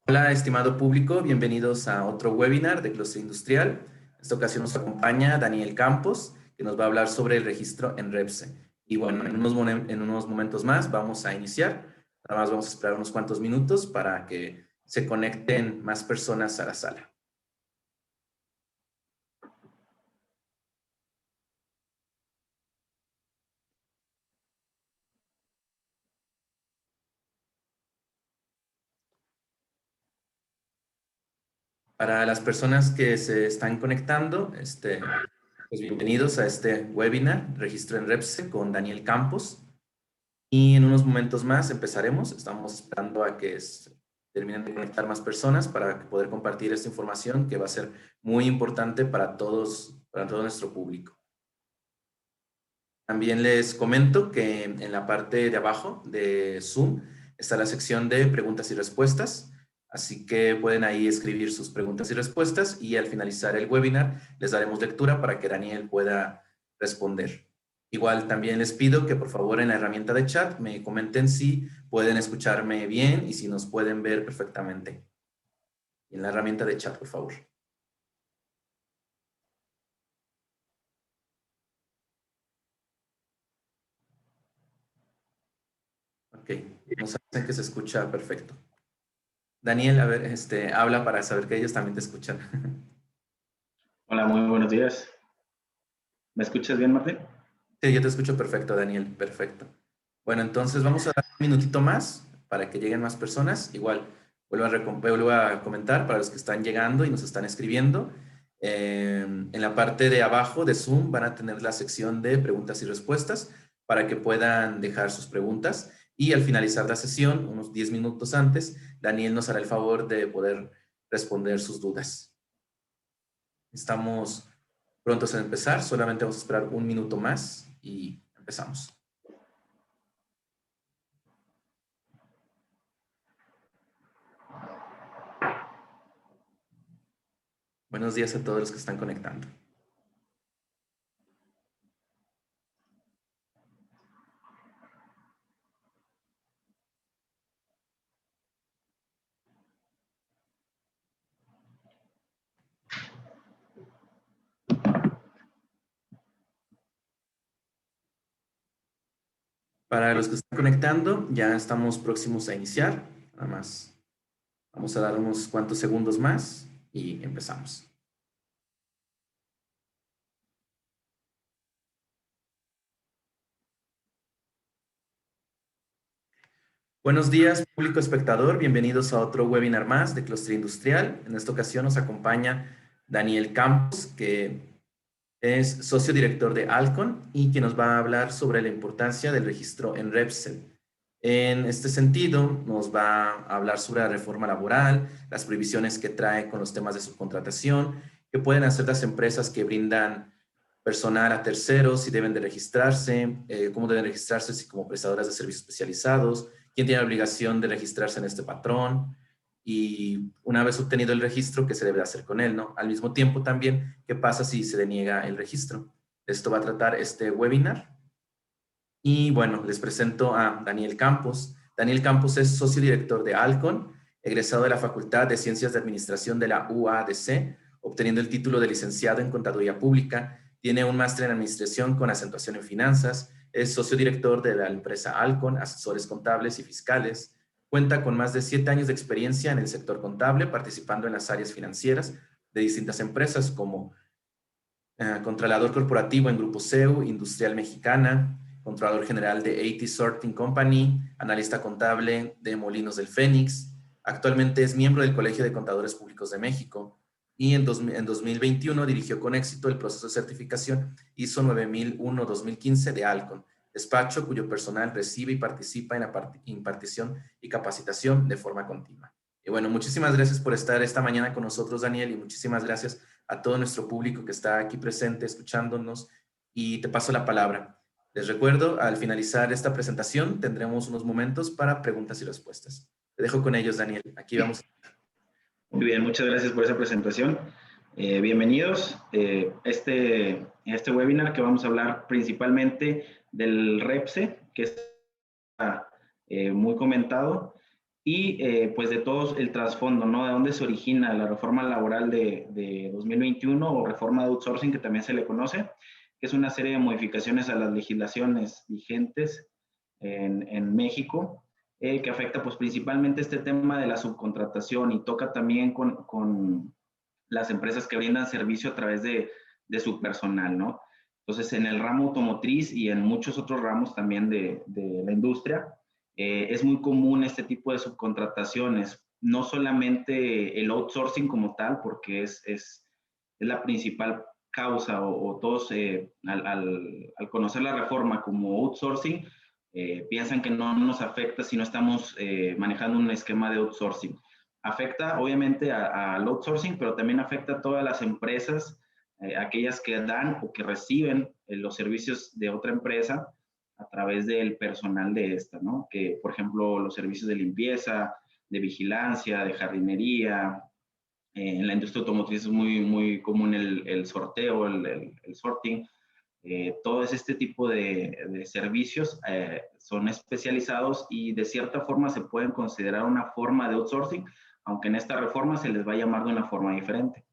Hola, estimado público, bienvenidos a otro webinar de Clúster Industrial. En esta ocasión nos acompaña Daniel Campos, que nos va a hablar sobre el registro en REPSE. Y bueno, en unos momentos más vamos a iniciar. Nada más vamos a esperar unos cuantos minutos para que se conecten más personas a la sala. Para las personas que se están conectando, pues bienvenidos a este webinar, Registro en REPSE, con Daniel Campos. Y en unos momentos más empezaremos. Estamos esperando a que terminen de conectar más personas para poder compartir esta información que va a ser muy importante para todo nuestro público. También les comento que en la parte de abajo de Zoom está la sección de preguntas y respuestas. Así que pueden ahí escribir sus preguntas y respuestas y al finalizar el webinar les daremos lectura para que Daniel pueda responder. Igual también les pido que por favor en la herramienta de chat me comenten si pueden escucharme bien y si nos pueden ver perfectamente. En la herramienta de chat, por favor. Ok, nos dicen que se escucha perfecto. Daniel, a ver, habla para saber que ellos también te escuchan. Hola, muy buenos días. ¿Me escuchas bien, Martín? Sí, yo te escucho perfecto, Daniel, perfecto. Bueno, entonces vamos a dar un minutito más para que lleguen más personas. Igual, vuelvo a comentar para los que están llegando y nos están escribiendo. En la parte de abajo de Zoom van a tener la sección de preguntas y respuestas para que puedan dejar sus preguntas. Y al finalizar la sesión, unos 10 minutos antes, Daniel nos hará el favor de poder responder sus dudas. Estamos prontos a empezar, solamente vamos a esperar un minuto más y empezamos. Buenos días a todos los que están conectando. Para los que están conectando, ya estamos próximos a iniciar. Nada más vamos a dar unos cuantos segundos más y empezamos. Buenos días, público espectador. Bienvenidos a otro webinar más de Clúster Industrial. En esta ocasión nos acompaña Daniel Campos, que es socio director de Alcon y que nos va a hablar sobre la importancia del registro en REPSE. En este sentido, nos va a hablar sobre la reforma laboral, las prohibiciones que trae con los temas de subcontratación, qué pueden hacer las empresas que brindan personal a terceros, si deben de registrarse, cómo deben registrarse si como prestadoras de servicios especializados, quién tiene la obligación de registrarse en este patrón y una vez obtenido el registro, qué se debe hacer con él, ¿no? Al mismo tiempo también, qué pasa si se deniega el registro. Esto va a tratar este webinar. Y bueno, les presento a Daniel Campos. Daniel Campos es socio director de Alcon, egresado de la Facultad de Ciencias de Administración de la UADC, obteniendo el título de licenciado en Contaduría Pública. Tiene un máster en Administración con acentuación en Finanzas. Es socio director de la empresa Alcon, asesores contables y fiscales. Cuenta con más de 7 años de experiencia en el sector contable, participando en las áreas financieras de distintas empresas como Controlador Corporativo en Grupo CEU, Industrial Mexicana, Controlador General de AT Sorting Company, analista contable de Molinos del Fénix. Actualmente es miembro del Colegio de Contadores Públicos de México y en 2021 dirigió con éxito el proceso de certificación ISO 9001-2015 de Alcon, despacho cuyo personal recibe y participa en la impartición y capacitación de forma continua. Y bueno, muchísimas gracias por estar esta mañana con nosotros, Daniel, y muchísimas gracias a todo nuestro público que está aquí presente escuchándonos y te paso la palabra. Les recuerdo, al finalizar esta presentación tendremos unos momentos para preguntas y respuestas. Te dejo con ellos, Daniel. Aquí vamos. Muy bien, muchas gracias por esa presentación. Bienvenidos en este webinar que vamos a hablar principalmente del REPSE, que es muy comentado. y pues de todo el trasfondo, ¿no? De dónde se origina la reforma laboral de 2021 o reforma de outsourcing, que también se le conoce, que es una serie de modificaciones a las legislaciones vigentes en México, que afecta pues principalmente este tema de la subcontratación y toca también con las empresas que brindan servicio a través de su personal, ¿no? Entonces, en el ramo automotriz y en muchos otros ramos también de la industria, es muy común este tipo de subcontrataciones, no solamente el outsourcing como tal, porque es la principal causa o todos al conocer la reforma como outsourcing, piensan que no nos afecta si no estamos manejando un esquema de outsourcing. Afecta obviamente al outsourcing, pero también afecta a todas las empresas, aquellas que dan o que reciben los servicios de otra empresa a través del personal de esta, ¿no? Que, por ejemplo, los servicios de limpieza, de vigilancia, de jardinería. En la industria automotriz es muy común el sorteo, el sorting. Todo este tipo de servicios son especializados y de cierta forma se pueden considerar una forma de outsourcing, aunque en esta reforma se les va a llamar de una forma diferente.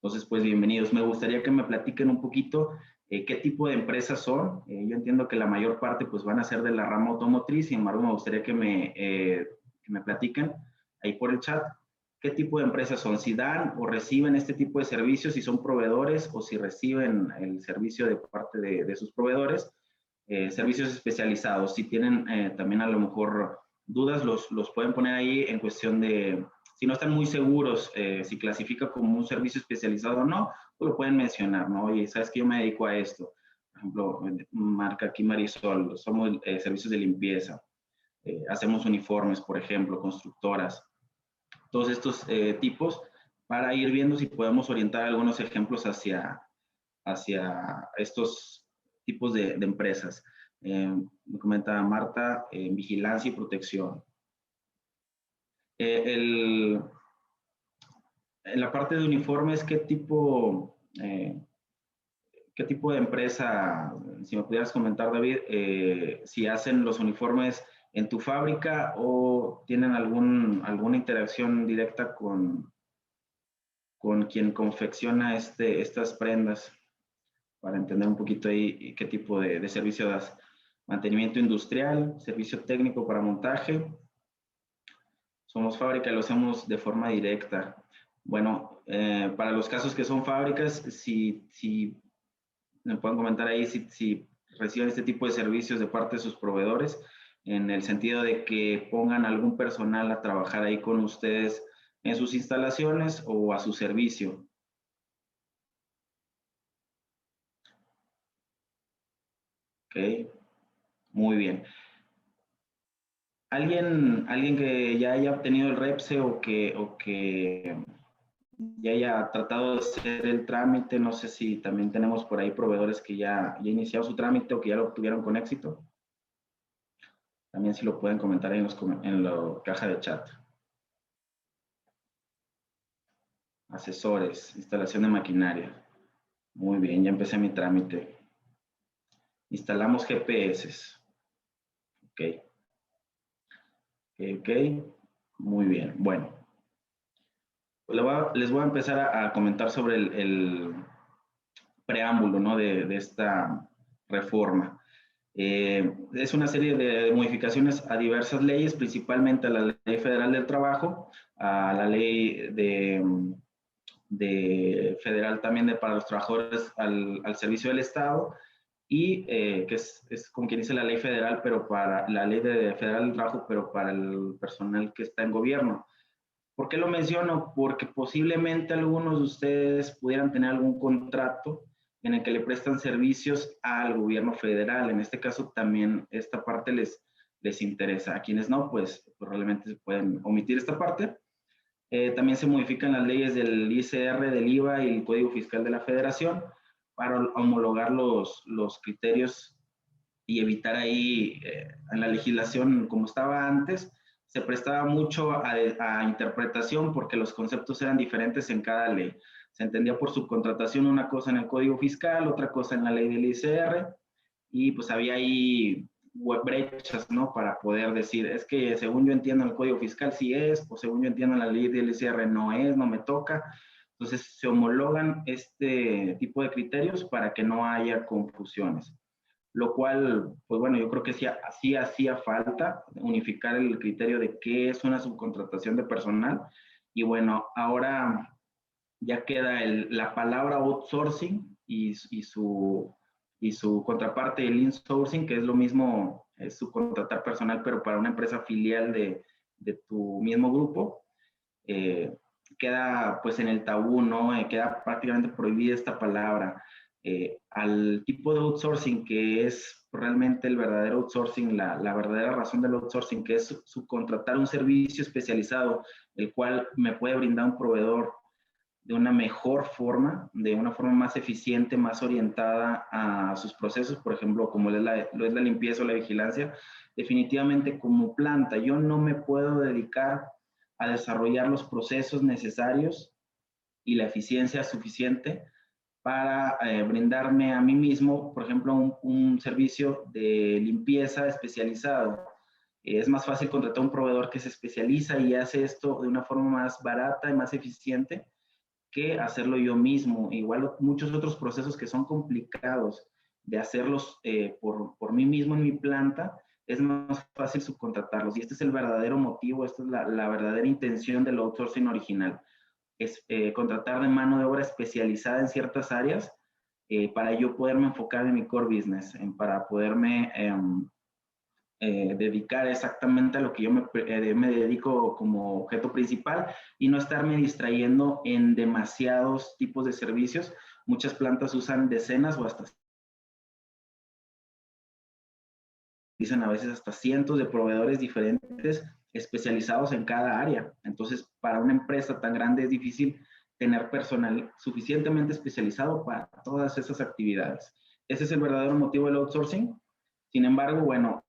Entonces, pues bienvenidos. Me gustaría que me platiquen un poquito qué tipo de empresas son. Yo entiendo que la mayor parte pues van a ser de la rama automotriz, sin embargo me gustaría que me platiquen ahí por el chat qué tipo de empresas son, si dan o reciben este tipo de servicios, si son proveedores o si reciben el servicio de parte de sus proveedores, servicios especializados. Si tienen también a lo mejor dudas, los pueden poner ahí en cuestión de si no están muy seguros si clasifica como un servicio especializado o no, pues lo pueden mencionar, ¿no? Oye, ¿sabes que yo me dedico a esto? Por ejemplo, marca aquí Marisol, somos servicios de limpieza, hacemos uniformes, por ejemplo, constructoras, todos estos tipos, para ir viendo si podemos orientar algunos ejemplos hacia estos tipos de empresas. Me comenta Marta, vigilancia y protección. En la parte de uniformes, ¿qué tipo de empresa, si me pudieras comentar, David, si hacen los uniformes en tu fábrica o tienen alguna interacción directa con quien confecciona estas prendas, para entender un poquito ahí qué tipo de servicio das? Mantenimiento industrial, servicio técnico para montaje. Somos fábrica y lo hacemos de forma directa. Bueno, para los casos que son fábricas, si me pueden comentar ahí si reciben este tipo de servicios de parte de sus proveedores, en el sentido de que pongan algún personal a trabajar ahí con ustedes en sus instalaciones o a su servicio. Ok, muy bien. ¿Alguien que ya haya obtenido el REPSE o que ya haya tratado de hacer el trámite? No sé si también tenemos por ahí proveedores que ya iniciado su trámite o que ya lo obtuvieron con éxito. También si lo pueden comentar ahí en la caja de chat. Asesores, instalación de maquinaria. Muy bien, ya empecé mi trámite. Instalamos GPS. Ok. Ok. Muy bien. Bueno, pues les voy a empezar a comentar sobre el preámbulo, ¿no? de esta reforma. Es una serie de modificaciones a diversas leyes, principalmente a la Ley Federal del Trabajo, a la Ley federal también para los trabajadores al servicio del Estado y que es como quien dice la ley federal, pero para la ley federal del trabajo, pero para el personal que está en gobierno. ¿Por qué lo menciono? Porque posiblemente algunos de ustedes pudieran tener algún contrato en el que le prestan servicios al gobierno federal. En este caso también esta parte les interesa. A quienes no, pues probablemente se pueden omitir esta parte. También se modifican las leyes del ICR, del IVA y el Código Fiscal de la Federación para homologar los criterios y evitar ahí en la legislación como estaba antes, se prestaba mucho a interpretación porque los conceptos eran diferentes en cada ley. Se entendía por subcontratación una cosa en el Código Fiscal, otra cosa en la ley del ICR, y pues había ahí brechas, ¿no? Para poder decir, es que según yo entiendo el código fiscal sí es, o según yo entiendo la ley del ICR no es, no me toca. Entonces se homologan este tipo de criterios para que no haya confusiones. Lo cual, pues bueno, yo creo que sí hacía falta unificar el criterio de qué es una subcontratación de personal. Y bueno, ahora ya queda la palabra outsourcing y su contraparte, el insourcing, que es lo mismo, es subcontratar personal, pero para una empresa filial de tu mismo grupo. Queda pues en el tabú, ¿no? Queda prácticamente prohibida esta palabra. Al tipo de outsourcing que es realmente el verdadero outsourcing, la verdadera razón del outsourcing, que es subcontratar un servicio especializado, el cual me puede brindar un proveedor de una mejor forma, de una forma más eficiente, más orientada a sus procesos, por ejemplo, como lo es la limpieza o la vigilancia. Definitivamente como planta, yo no me puedo dedicar a desarrollar los procesos necesarios y la eficiencia suficiente para brindarme a mí mismo, por ejemplo, un servicio de limpieza especializado. Es más fácil contratar un proveedor que se especializa y hace esto de una forma más barata y más eficiente que hacerlo yo mismo. Igual muchos otros procesos que son complicados de hacerlos por mí mismo en mi planta, es más fácil subcontratarlos. Y este es el verdadero motivo, esta es la verdadera intención del outsourcing original. Es contratar de mano de obra especializada en ciertas áreas para yo poderme enfocar en mi core business, para poderme dedicar exactamente a lo que yo me dedico como objeto principal y no estarme distrayendo en demasiados tipos de servicios. Muchas plantas usan decenas o hasta, dicen a veces hasta cientos de proveedores diferentes especializados en cada área. Entonces, para una empresa tan grande es difícil tener personal suficientemente especializado para todas esas actividades. Ese es el verdadero motivo del outsourcing. Sin embargo, bueno,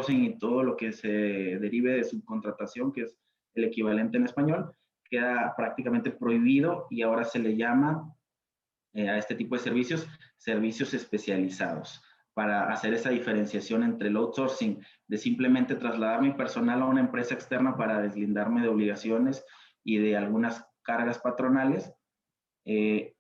y todo lo que se derive de subcontratación, que es el equivalente en español, queda prácticamente prohibido y ahora se le llama a este tipo de servicios, servicios especializados, para hacer esa diferenciación entre el outsourcing de simplemente trasladar mi personal a una empresa externa para deslindarme de obligaciones y de algunas cargas patronales, eh,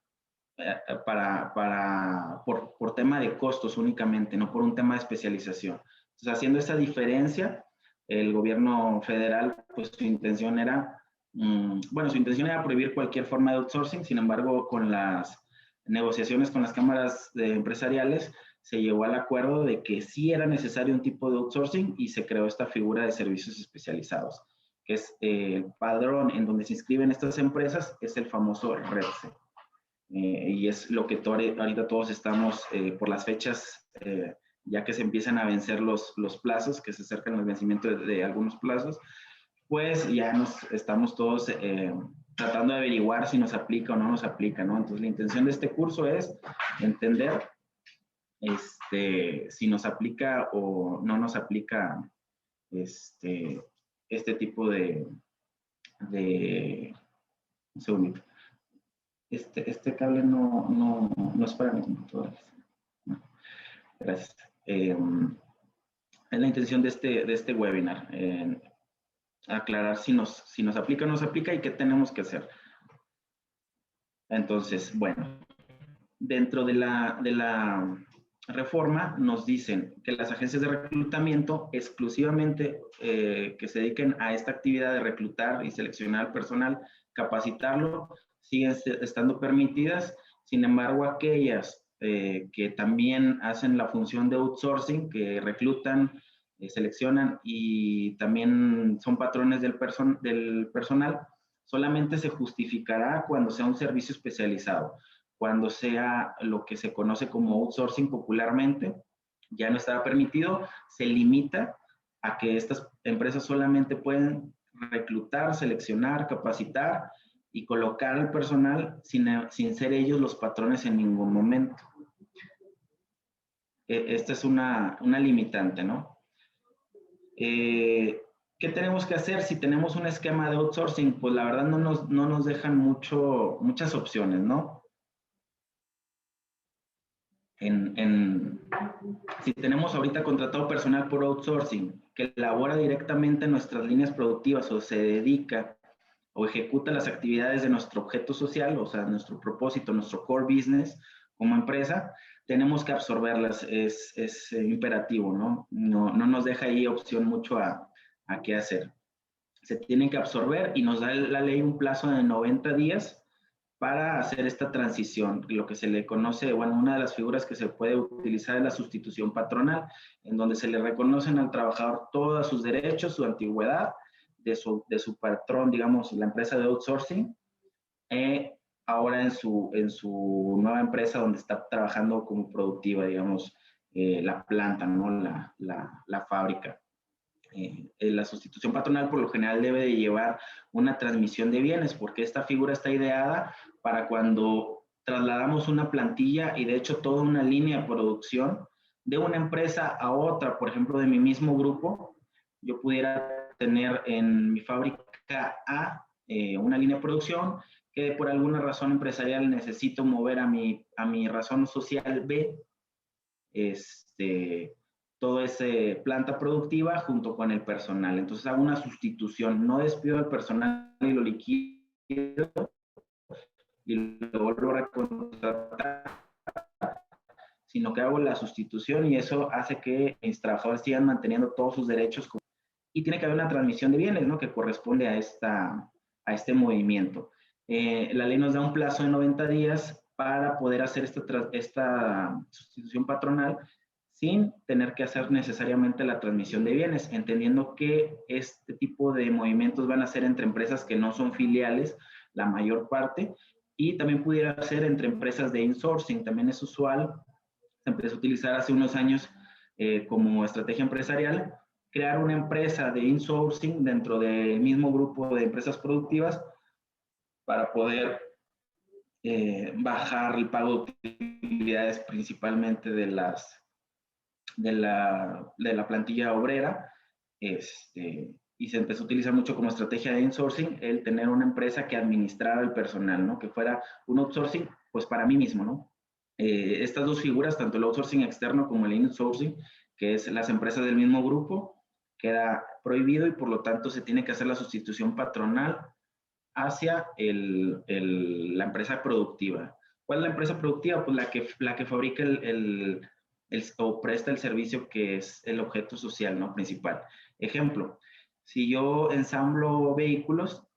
por tema de costos únicamente, no por un tema de especialización. Entonces, haciendo esa diferencia, el gobierno federal, pues su intención era, bueno, su intención era prohibir cualquier forma de outsourcing. Sin embargo, con las negociaciones con las cámaras empresariales, se llegó al acuerdo de que sí era necesario un tipo de outsourcing y se creó esta figura de servicios especializados, que es el padrón en donde se inscriben estas empresas, es el famoso REPSE. Y es lo que ahorita todos estamos por las fechas, ya que se empiezan a vencer los plazos, que se acercan al vencimiento de algunos plazos, pues ya nos estamos todos tratando de averiguar si nos aplica o no nos aplica, ¿no? Entonces la intención de este curso es entender si nos aplica o no nos aplica este tipo un segundito. Este cable no es para mi computadora. No, gracias. Es la intención de este webinar, aclarar si nos aplica o no nos aplica y qué tenemos que hacer. Entonces, bueno, dentro de la reforma nos dicen que las agencias de reclutamiento exclusivamente que se dediquen a esta actividad de reclutar y seleccionar personal, capacitarlo, siguen estando permitidas. Sin embargo, aquellas que también hacen la función de outsourcing, que reclutan, seleccionan y también son patrones del personal, solamente se justificará cuando sea un servicio especializado. Cuando sea lo que se conoce como outsourcing popularmente, ya no estará permitido, se limita a que estas empresas solamente pueden reclutar, seleccionar, capacitar y colocar al personal sin ser ellos los patrones en ningún momento. Esta es una limitante, ¿no? ¿Qué tenemos que hacer si tenemos un esquema de outsourcing? Pues la verdad no nos dejan muchas opciones, ¿no? si tenemos ahorita contratado personal por outsourcing que labora directamente en nuestras líneas productivas o se dedica o ejecuta las actividades de nuestro objeto social, o sea, nuestro propósito, nuestro core business como empresa, tenemos que absorberlas, es imperativo, ¿no? No nos deja ahí opción mucho a qué hacer. Se tienen que absorber y nos da la ley un plazo de 90 días para hacer esta transición, lo que se le conoce, bueno, una de las figuras que se puede utilizar es la sustitución patronal, en donde se le reconocen al trabajador todos sus derechos, su antigüedad, de su patrón, digamos, la empresa de outsourcing, ahora en su nueva empresa donde está trabajando como productiva, digamos, la planta, ¿no? La fábrica. La sustitución patronal por lo general debe de llevar una transmisión de bienes, porque esta figura está ideada para cuando trasladamos una plantilla y de hecho toda una línea de producción de una empresa a otra, por ejemplo, de mi mismo grupo, yo pudiera tener en mi fábrica A una línea de producción que por alguna razón empresarial necesito mover a mi razón social B, toda esa planta productiva junto con el personal. Entonces hago una sustitución, no despido al personal y lo liquido y lo vuelvo a recontratar, sino que hago la sustitución y eso hace que mis trabajadores sigan manteniendo todos sus derechos y tiene que haber una transmisión de bienes, ¿no? Que corresponde a este movimiento. La ley nos da un plazo de 90 días para poder hacer esta sustitución patronal sin tener que hacer necesariamente la transmisión de bienes, entendiendo que este tipo de movimientos van a ser entre empresas que no son filiales, la mayor parte, y también pudiera ser entre empresas de insourcing, también es usual, se empezó a utilizar hace unos años como estrategia empresarial, crear una empresa de insourcing dentro del mismo grupo de empresas productivas para poder bajar el pago de utilidades principalmente de la plantilla obrera, y se empezó a utilizar mucho como estrategia de insourcing el tener una empresa que administrara el personal, ¿no? Que fuera un outsourcing, pues para mí mismo, ¿no? Estas dos figuras, tanto el outsourcing externo como el insourcing, que es las empresas del mismo grupo, queda prohibido y por lo tanto se tiene que hacer la sustitución patronal hacia la empresa productiva. ¿Cuál es la empresa productiva? Pues la que fabrica o presta el servicio que es el objeto social, ¿no? Principal. Ejemplo, si yo ensamblo vehículos,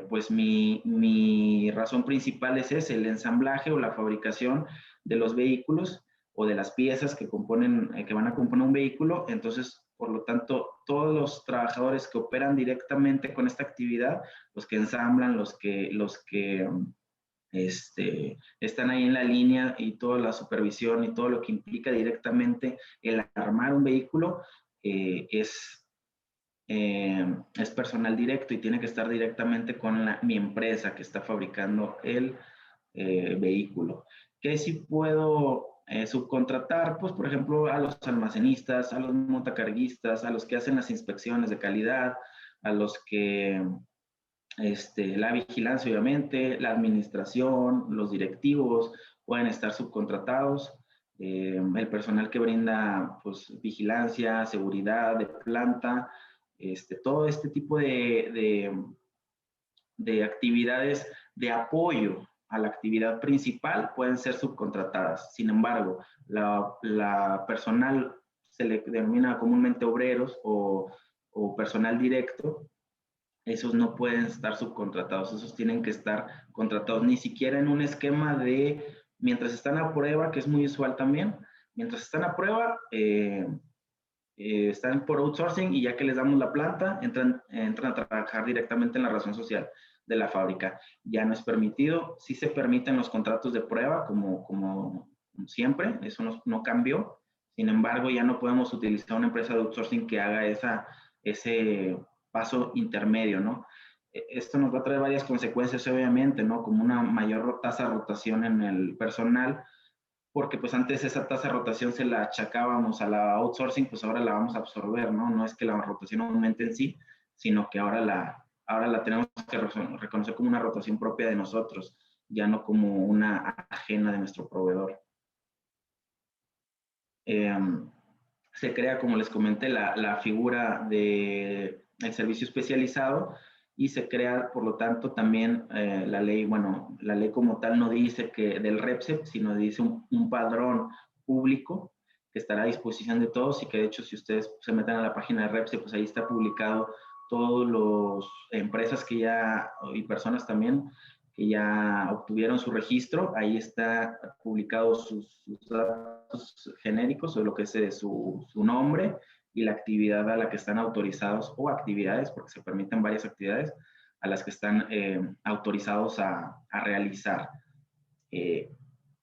pues mi razón principal es el ensamblaje o la fabricación de los vehículos o de las piezas que van a componer un vehículo. Entonces, por lo tanto, todos los trabajadores que operan directamente con esta actividad, los que ensamblan, los que están ahí en la línea y toda la supervisión y todo lo que implica directamente el armar un vehículo, es personal directo y tiene que estar directamente con mi empresa que está fabricando el vehículo. ¿Qué si puedo subcontratar? Pues, por ejemplo, a los almacenistas, a los montacarguistas, a los que hacen las inspecciones de calidad, a los que la vigilancia, obviamente, la administración, los directivos pueden estar subcontratados. El personal que brinda pues, vigilancia, seguridad de planta, todo este tipo de actividades de apoyo a la actividad principal pueden ser subcontratadas. Sin embargo, la personal se le denomina comúnmente obreros o personal directo, esos no pueden estar subcontratados, esos tienen que estar contratados, ni siquiera en un esquema de, mientras están a prueba, que es muy usual también, mientras están a prueba, están por outsourcing y ya que les damos la planta, entran a trabajar directamente en la razón social de la fábrica. Ya no es permitido, sí se permiten los contratos de prueba, como siempre, eso no cambió, sin embargo, ya no podemos utilizar una empresa de outsourcing que haga ese paso intermedio, ¿no? Esto nos va a traer varias consecuencias, obviamente, ¿no? Como una mayor tasa de rotación en el personal, porque pues antes esa tasa de rotación se la achacábamos a la outsourcing, pues ahora la vamos a absorber, ¿no? No es que la rotación aumente en sí, sino que ahora la tenemos que reconocer como una rotación propia de nosotros, ya no como una ajena de nuestro proveedor. se crea, como les comenté, la figura del servicio especializado y se crea, por lo tanto, también la ley, bueno, la ley como tal no dice que del REPSE, sino dice un padrón público que estará a disposición de todos y que de hecho si ustedes se meten a la página de REPSE, pues ahí está publicado todos los empresas que ya, y personas también, que ya obtuvieron su registro, ahí está publicado sus datos genéricos o lo que es su nombre y la actividad a la que están autorizados o actividades, porque se permiten varias actividades a las que están autorizados a realizar.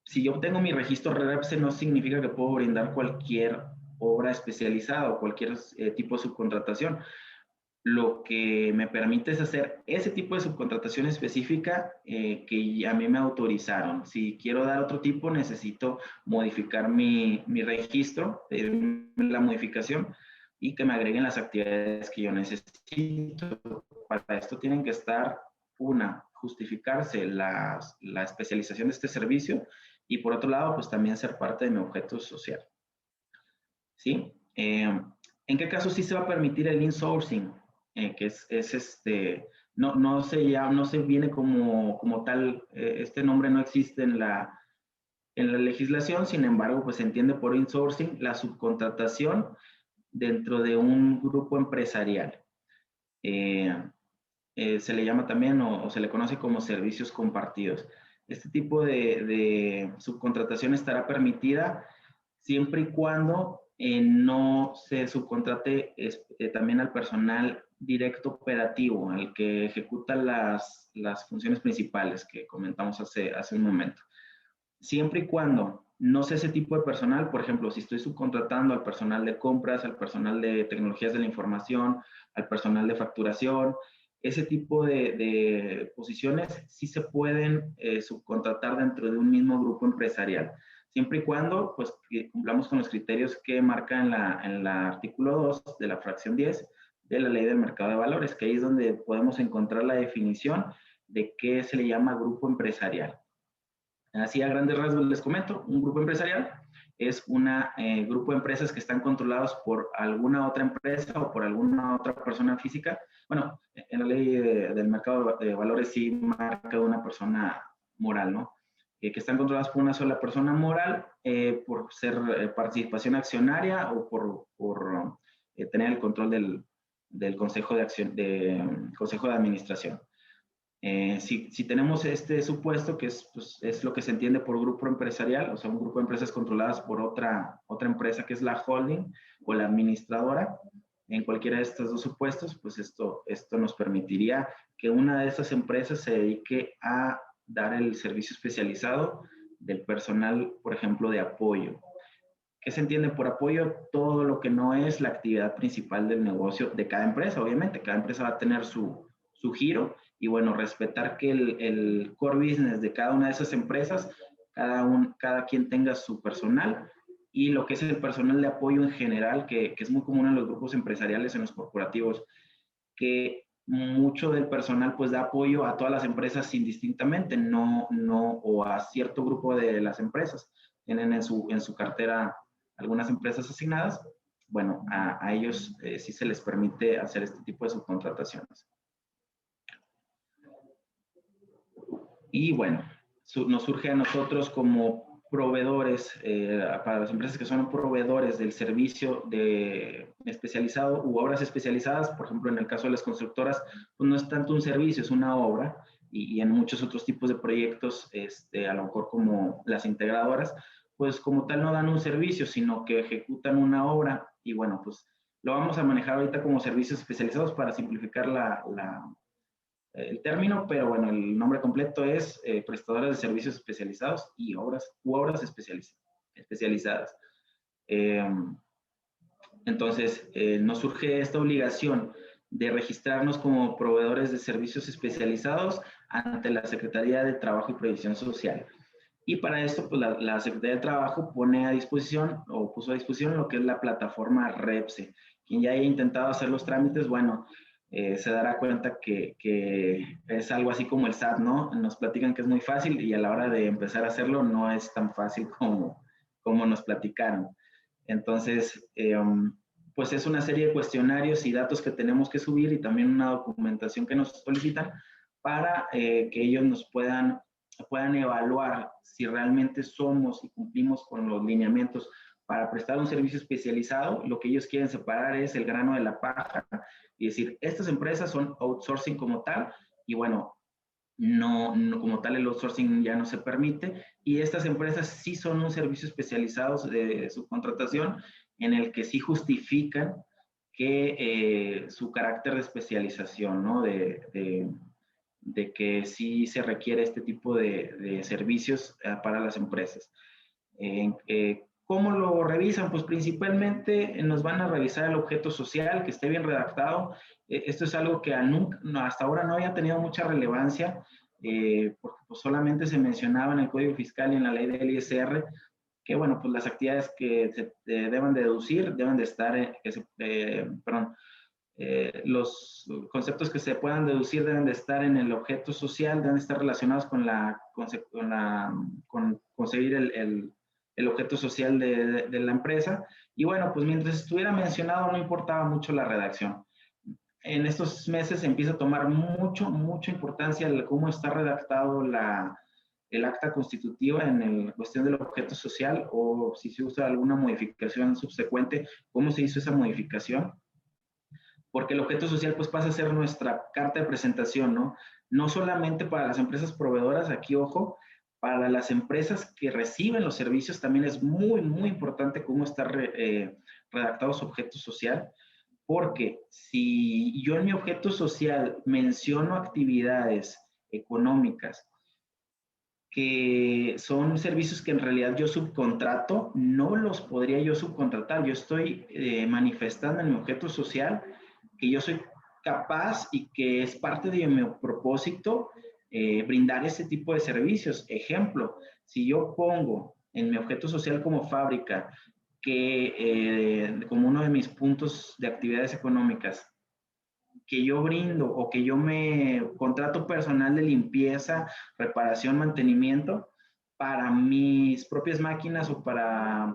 Si yo obtengo mi registro REPSE, no significa que puedo brindar cualquier obra especializada o cualquier tipo de subcontratación. Lo que me permite es hacer ese tipo de subcontratación específica que a mí me autorizaron. Si quiero dar otro tipo, necesito modificar mi registro, la modificación y que me agreguen las actividades que yo necesito. Para esto tienen que estar, justificarse la especialización de este servicio y por otro lado, pues también ser parte de mi objeto social. ¿Sí? ¿En qué caso sí se va a permitir el insourcing? Que no se viene como tal, este nombre no existe en la legislación, sin embargo, pues se entiende por insourcing la subcontratación dentro de un grupo empresarial. Se le llama también o se le conoce como servicios compartidos. Este tipo de subcontratación estará permitida siempre y cuando no se subcontrate también al personal directo operativo, al que ejecuta las funciones principales que comentamos hace un momento. Siempre y cuando no sea ese tipo de personal, por ejemplo, si estoy subcontratando al personal de compras, al personal de tecnologías de la información, al personal de facturación, ese tipo de posiciones sí se pueden subcontratar dentro de un mismo grupo empresarial, siempre y cuando pues, cumplamos con los criterios que marca en el artículo 2 de la fracción 10 de la Ley del Mercado de Valores, que ahí es donde podemos encontrar la definición de qué se le llama grupo empresarial. Así a grandes rasgos les comento, un grupo empresarial es un grupo de empresas que están controlados por alguna otra empresa o por alguna otra persona física. Bueno, en la ley del mercado de valores sí marca una persona moral, ¿no? Que están controladas por una sola persona moral por ser participación accionaria o por tener el control del consejo consejo de administración. Si tenemos este supuesto, que pues, es lo que se entiende por grupo empresarial, o sea, un grupo de empresas controladas por otra empresa que es la holding o la administradora, en cualquiera de estos dos supuestos, pues esto nos permitiría que una de esas empresas se dedique a dar el servicio especializado del personal, por ejemplo, de apoyo. ¿Qué se entiende por apoyo? Todo lo que no es la actividad principal del negocio de cada empresa, obviamente. Cada empresa va a tener su giro y bueno, respetar que el core business de cada una de esas empresas, cada quien tenga su personal y lo que es el personal de apoyo en general, que es muy común en los grupos empresariales, en los corporativos, que mucho del personal pues da apoyo a todas las empresas indistintamente, o a cierto grupo de las empresas. Tienen en su cartera algunas empresas asignadas, bueno, a ellos sí se les permite hacer este tipo de subcontrataciones. Y bueno, nos surge a nosotros como proveedores, para las empresas que son proveedores del servicio especializado u obras especializadas, por ejemplo, en el caso de las constructoras, pues no es tanto un servicio, es una obra, y en muchos otros tipos de proyectos, a lo mejor como las integradoras, pues como tal no dan un servicio, sino que ejecutan una obra, y bueno, pues lo vamos a manejar ahorita como servicios especializados para simplificar el término, pero bueno, el nombre completo es prestadores de servicios especializados y obras especializadas. Entonces, nos surge esta obligación de registrarnos como proveedores de servicios especializados ante la Secretaría de Trabajo y Previsión Social. Y para esto, pues la Secretaría de Trabajo pone a disposición o puso a disposición lo que es la plataforma REPSE. Quien ya haya intentado hacer los trámites, bueno, se dará cuenta que es algo así como el SAT, ¿no? Nos platican que es muy fácil y a la hora de empezar a hacerlo no es tan fácil como nos platicaron. Entonces, pues es una serie de cuestionarios y datos que tenemos que subir y también una documentación que nos solicitan para que ellos nos puedan evaluar si realmente somos y cumplimos con los lineamientos para prestar un servicio especializado. Lo que ellos quieren separar es el grano de la paja y decir, estas empresas son outsourcing como tal y bueno, no como tal el outsourcing ya no se permite y estas empresas sí son un servicio especializado de subcontratación en el que sí justifican que su carácter de especialización, ¿no? De que sí se requiere este tipo de servicios para las empresas. ¿Cómo lo revisan? Pues principalmente nos van a revisar el objeto social, que esté bien redactado. Esto es algo que hasta ahora no había tenido mucha relevancia, porque pues solamente se mencionaba en el Código Fiscal y en la ley del ISR, que bueno, pues las actividades que se deben de deducir deben de estar, perdón, los conceptos que se puedan deducir deben de estar en el objeto social, deben de estar relacionados con conseguir el objeto social de la empresa. Y bueno, pues mientras estuviera mencionado no importaba mucho la redacción. En estos meses empieza a tomar mucha importancia cómo está redactado el acta constitutiva en la cuestión del objeto social o si se usa alguna modificación subsecuente, cómo se hizo esa modificación, porque el objeto social pues pasa a ser nuestra carta de presentación, ¿no? No solamente para las empresas proveedoras, aquí ojo, para las empresas que reciben los servicios también es muy importante cómo está redactado su objeto social, porque si yo en mi objeto social menciono actividades económicas que son servicios que en realidad yo subcontrato, no los podría yo subcontratar. Yo estoy manifestando en mi objeto social que yo soy capaz y que es parte de mi propósito brindar ese tipo de servicios. Ejemplo, si yo pongo en mi objeto social como fábrica que como uno de mis puntos de actividades económicas que yo brindo o que yo me contrato personal de limpieza, reparación, mantenimiento para mis propias máquinas o para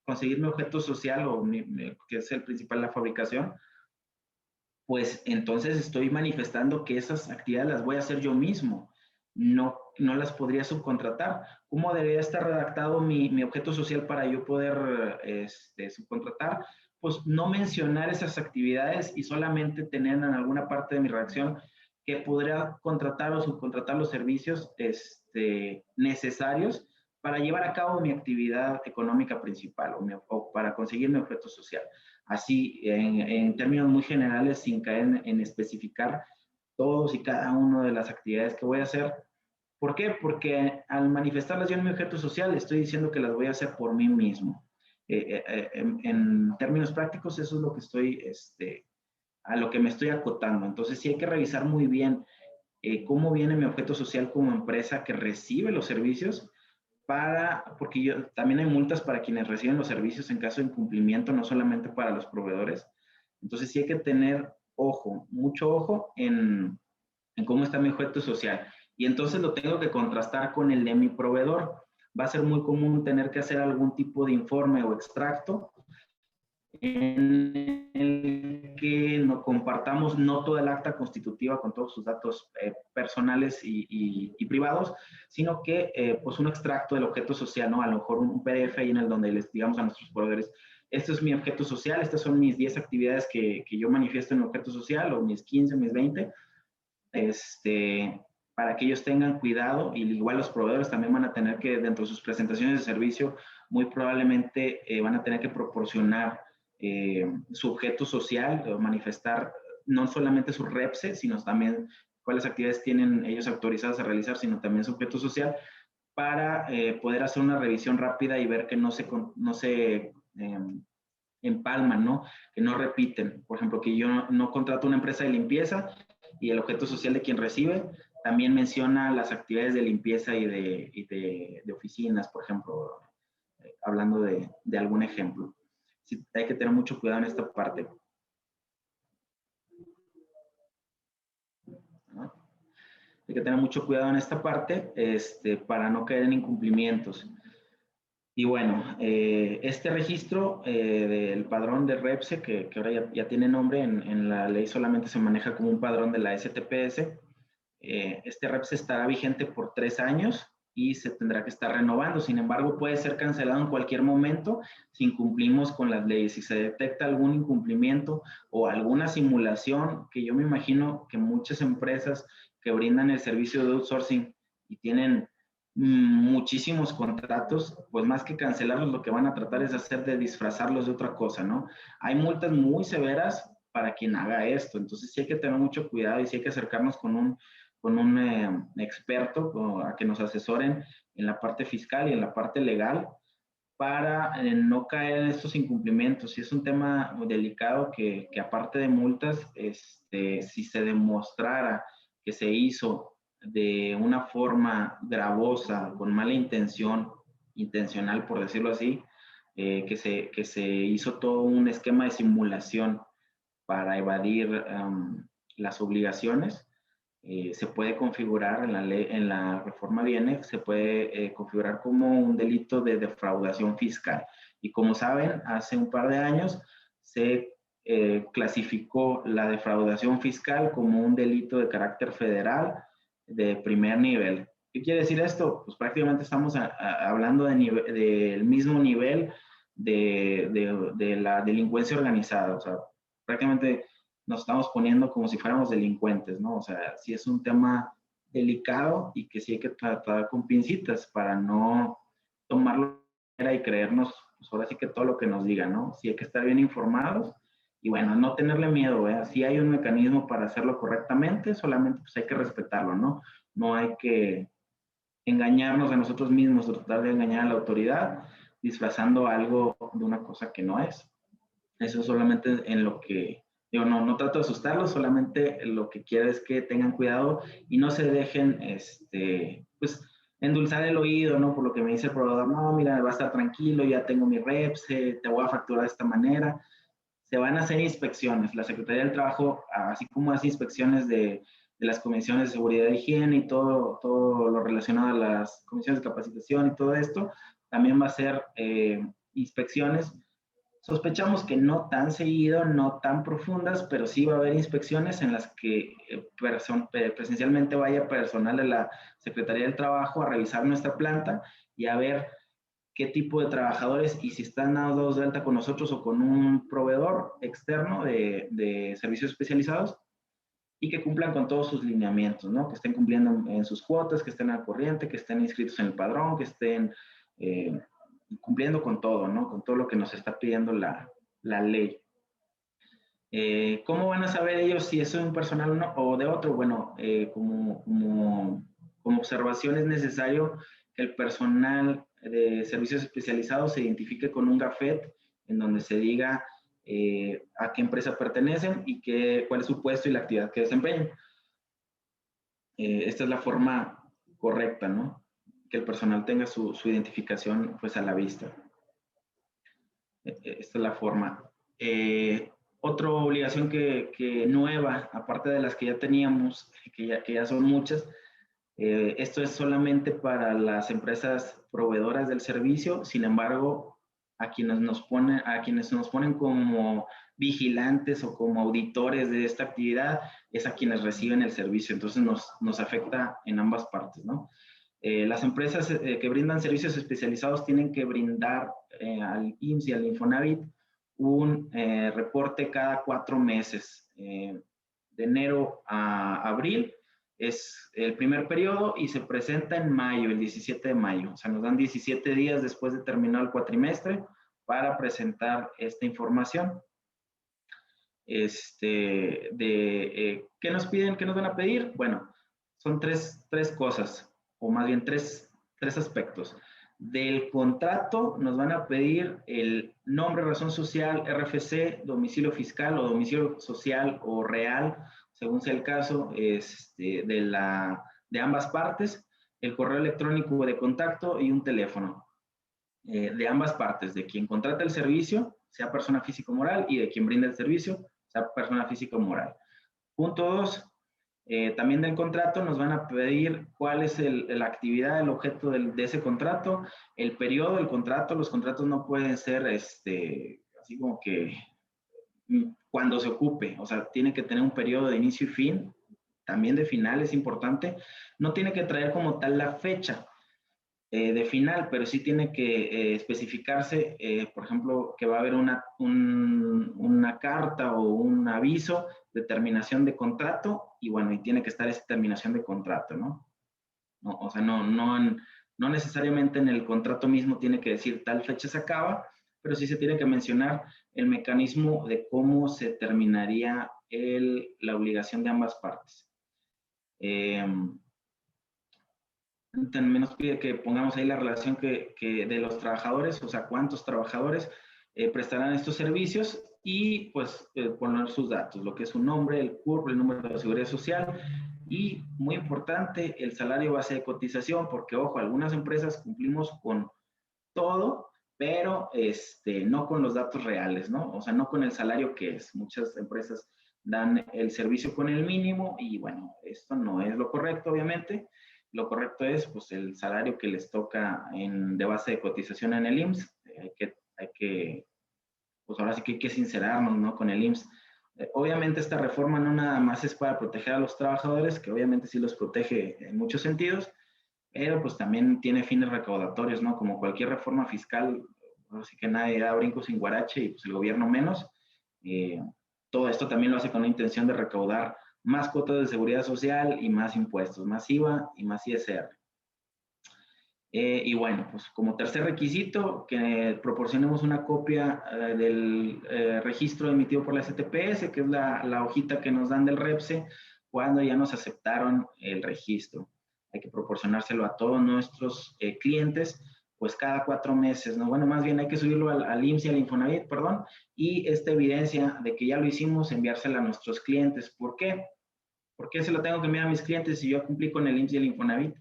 conseguir mi objeto social o que es el principal, la fabricación, pues entonces estoy manifestando que esas actividades las voy a hacer yo mismo. No las podría subcontratar. ¿Cómo debería estar redactado mi objeto social para yo poder subcontratar? Pues no mencionar esas actividades y solamente tener en alguna parte de mi redacción que podría contratar o subcontratar los servicios necesarios para llevar a cabo mi actividad económica principal o para conseguir mi objeto social. Así, en términos muy generales, sin caer en especificar todos y cada uno de las actividades que voy a hacer. ¿Por qué? Porque al manifestarlas yo en mi objeto social, estoy diciendo que las voy a hacer por mí mismo. En términos prácticos, eso es lo que estoy, a lo que me estoy acotando. Entonces, sí hay que revisar muy bien cómo viene mi objeto social como empresa que recibe los servicios porque también hay multas para quienes reciben los servicios en caso de incumplimiento, no solamente para los proveedores. Entonces sí hay que tener ojo, mucho ojo en cómo está mi objeto social. Y entonces lo tengo que contrastar con el de mi proveedor. Va a ser muy común tener que hacer algún tipo de informe o extracto en el que no compartamos no toda el acta constitutiva con todos sus datos personales y privados, sino que pues un extracto del objeto social, ¿no? A lo mejor un PDF ahí en el donde les digamos a nuestros proveedores, este es mi objeto social, estas son mis 10 actividades que yo manifiesto en mi objeto social, o mis 15, mis 20, para que ellos tengan cuidado, y igual los proveedores también van a tener que, dentro de sus presentaciones de servicio, muy probablemente van a tener que proporcionar su objeto social, o manifestar no solamente su REPSE, sino también cuáles actividades tienen ellos autorizadas a realizar, sino también su objeto social, para poder hacer una revisión rápida y ver que no se empalman, ¿no? Que no repiten. Por ejemplo, que yo no contrato una empresa de limpieza y el objeto social de quien recibe también menciona las actividades de limpieza y de oficinas, por ejemplo, hablando de algún ejemplo. Sí, hay que tener mucho cuidado en esta parte, ¿no? Hay que tener mucho cuidado en esta parte para no caer en incumplimientos. Y bueno, este registro del padrón de REPSE, que ahora ya tiene nombre, en la ley solamente se maneja como un padrón de la STPS. Este REPSE estará vigente por 3 años y se tendrá que estar renovando. Sin embargo, puede ser cancelado en cualquier momento si incumplimos con las leyes. Si se detecta algún incumplimiento o alguna simulación, que yo me imagino que muchas empresas que brindan el servicio de outsourcing y tienen muchísimos contratos, pues más que cancelarlos, lo que van a tratar es hacer de disfrazarlos de otra cosa, ¿no? Hay multas muy severas para quien haga esto, entonces sí hay que tener mucho cuidado y sí hay que acercarnos con un experto a que nos asesoren en la parte fiscal y en la parte legal para no caer en estos incumplimientos. Y es un tema muy delicado que aparte de multas, si se demostrara que se hizo de una forma gravosa, con mala intención, intencional por decirlo así, que se hizo todo un esquema de simulación para evadir las obligaciones, se puede configurar en la ley, en la reforma viene, se puede configurar como un delito de defraudación fiscal. Y como saben, hace un par de años se clasificó la defraudación fiscal como un delito de carácter federal de primer nivel. ¿Qué quiere decir esto? Pues prácticamente estamos hablando del mismo nivel de la delincuencia organizada. O sea, prácticamente nos estamos poniendo como si fuéramos delincuentes, ¿no? O sea, sí es un tema delicado y que sí hay que tratar con pincitas para no tomarlo y creernos, pues ahora sí que todo lo que nos digan, ¿no? Sí hay que estar bien informados y bueno, no tenerle miedo, ¿eh? Sí hay un mecanismo para hacerlo correctamente, solamente pues hay que respetarlo, ¿no? No hay que engañarnos a nosotros mismos o tratar de engañar a la autoridad disfrazando algo de una cosa que no es. Eso solamente en lo que, digo, no trato de asustarlos, solamente lo que quiero es que tengan cuidado y no se dejen, pues, endulzar el oído, ¿no? Por lo que me dice el proveedor, no, mira, va a estar tranquilo, ya tengo mi reps, te voy a facturar de esta manera. Se van a hacer inspecciones. La Secretaría del Trabajo, así como hace inspecciones de las comisiones de seguridad e higiene y todo lo relacionado a las comisiones de capacitación y todo esto, también va a hacer inspecciones. Sospechamos que no tan seguido, no tan profundas, pero sí va a haber inspecciones en las que presencialmente vaya personal de la Secretaría del Trabajo a revisar nuestra planta y a ver qué tipo de trabajadores y si están dados de alta con nosotros o con un proveedor externo de servicios especializados y que cumplan con todos sus lineamientos, ¿no? Que estén cumpliendo en sus cuotas, que estén al corriente, que estén inscritos en el padrón, que estén cumpliendo con todo, ¿no? Con todo lo que nos está pidiendo la ley. ¿Cómo van a saber ellos si es un personal o de otro? Bueno, como observación es necesario que el personal de servicios especializados se identifique con un gafet en donde se diga a qué empresa pertenecen y cuál es su puesto y la actividad que desempeñan. Esta es la forma correcta, ¿no? Que el personal tenga su identificación pues a la vista. Esta es la forma. Otra obligación que nueva, aparte de las que ya teníamos, que ya son muchas, esto es solamente para las empresas proveedoras del servicio. Sin embargo, a quienes nos ponen como vigilantes o como auditores de esta actividad es a quienes reciben el servicio. Entonces nos afecta en ambas partes, ¿no? Las empresas que brindan servicios especializados tienen que brindar al IMSS y al Infonavit un reporte cada 4 meses. De enero a abril es el primer periodo y se presenta en mayo, el 17 de mayo. O sea, nos dan 17 días después de terminar el cuatrimestre para presentar esta información. ¿Qué nos piden? ¿Qué nos van a pedir? Bueno, son tres cosas, o más bien tres aspectos. Del contrato nos van a pedir el nombre, razón social, RFC, domicilio fiscal o domicilio social o real, según sea el caso, de ambas partes, el correo electrónico de contacto y un teléfono. De ambas partes, de quien contrata el servicio, sea persona física o moral, y de quien brinda el servicio, sea persona física o moral. Punto 2, También del contrato nos van a pedir cuál es la actividad, el objeto de ese contrato, el periodo del contrato. Los contratos no pueden ser así como que cuando se ocupe, o sea, tiene que tener un periodo de inicio y fin, también de final es importante. No tiene que traer como tal la fecha de final, pero sí tiene que especificarse, por ejemplo, que va a haber una carta o un aviso de terminación de contrato y bueno, y tiene que estar esa terminación de contrato, ¿no? No, o sea, no necesariamente en el contrato mismo tiene que decir tal fecha se acaba, pero sí se tiene que mencionar el mecanismo de cómo se terminaría la obligación de ambas partes. También nos pide que pongamos ahí la relación de los trabajadores, o sea, cuántos trabajadores prestarán estos servicios y pues poner sus datos, lo que es su nombre, el CURP, el número de la seguridad social y muy importante, el salario base de cotización, porque ojo, algunas empresas cumplimos con todo, pero no con los datos reales, ¿no? O sea, no con el salario que es. Muchas empresas dan el servicio con el mínimo y bueno, esto no es lo correcto, obviamente. Lo correcto es pues el salario que les toca de base de cotización en el IMSS. Pues ahora sí que hay que sincerarnos, ¿no? Con el IMSS. Obviamente esta reforma no nada más es para proteger a los trabajadores, que obviamente sí los protege en muchos sentidos, pero pues también tiene fines recaudatorios, ¿no? Como cualquier reforma fiscal, así que nadie da brinco sin guarache y pues el gobierno menos. Eh, Todo esto también lo hace con la intención de recaudar más cuotas de seguridad social y más impuestos, más IVA y más ISR. Y bueno, pues como tercer requisito, que proporcionemos una copia del registro emitido por la STPS, que es la hojita que nos dan del REPSE, cuando ya nos aceptaron el registro. Hay que proporcionárselo a todos nuestros clientes, pues cada 4 meses, ¿no? Bueno, más bien hay que subirlo al IMSS y al Infonavit, perdón, y esta evidencia de que ya lo hicimos, enviársela a nuestros clientes. ¿Por qué? ¿Por qué se lo tengo que enviar a mis clientes si yo cumplí con el IMSS y el Infonavit?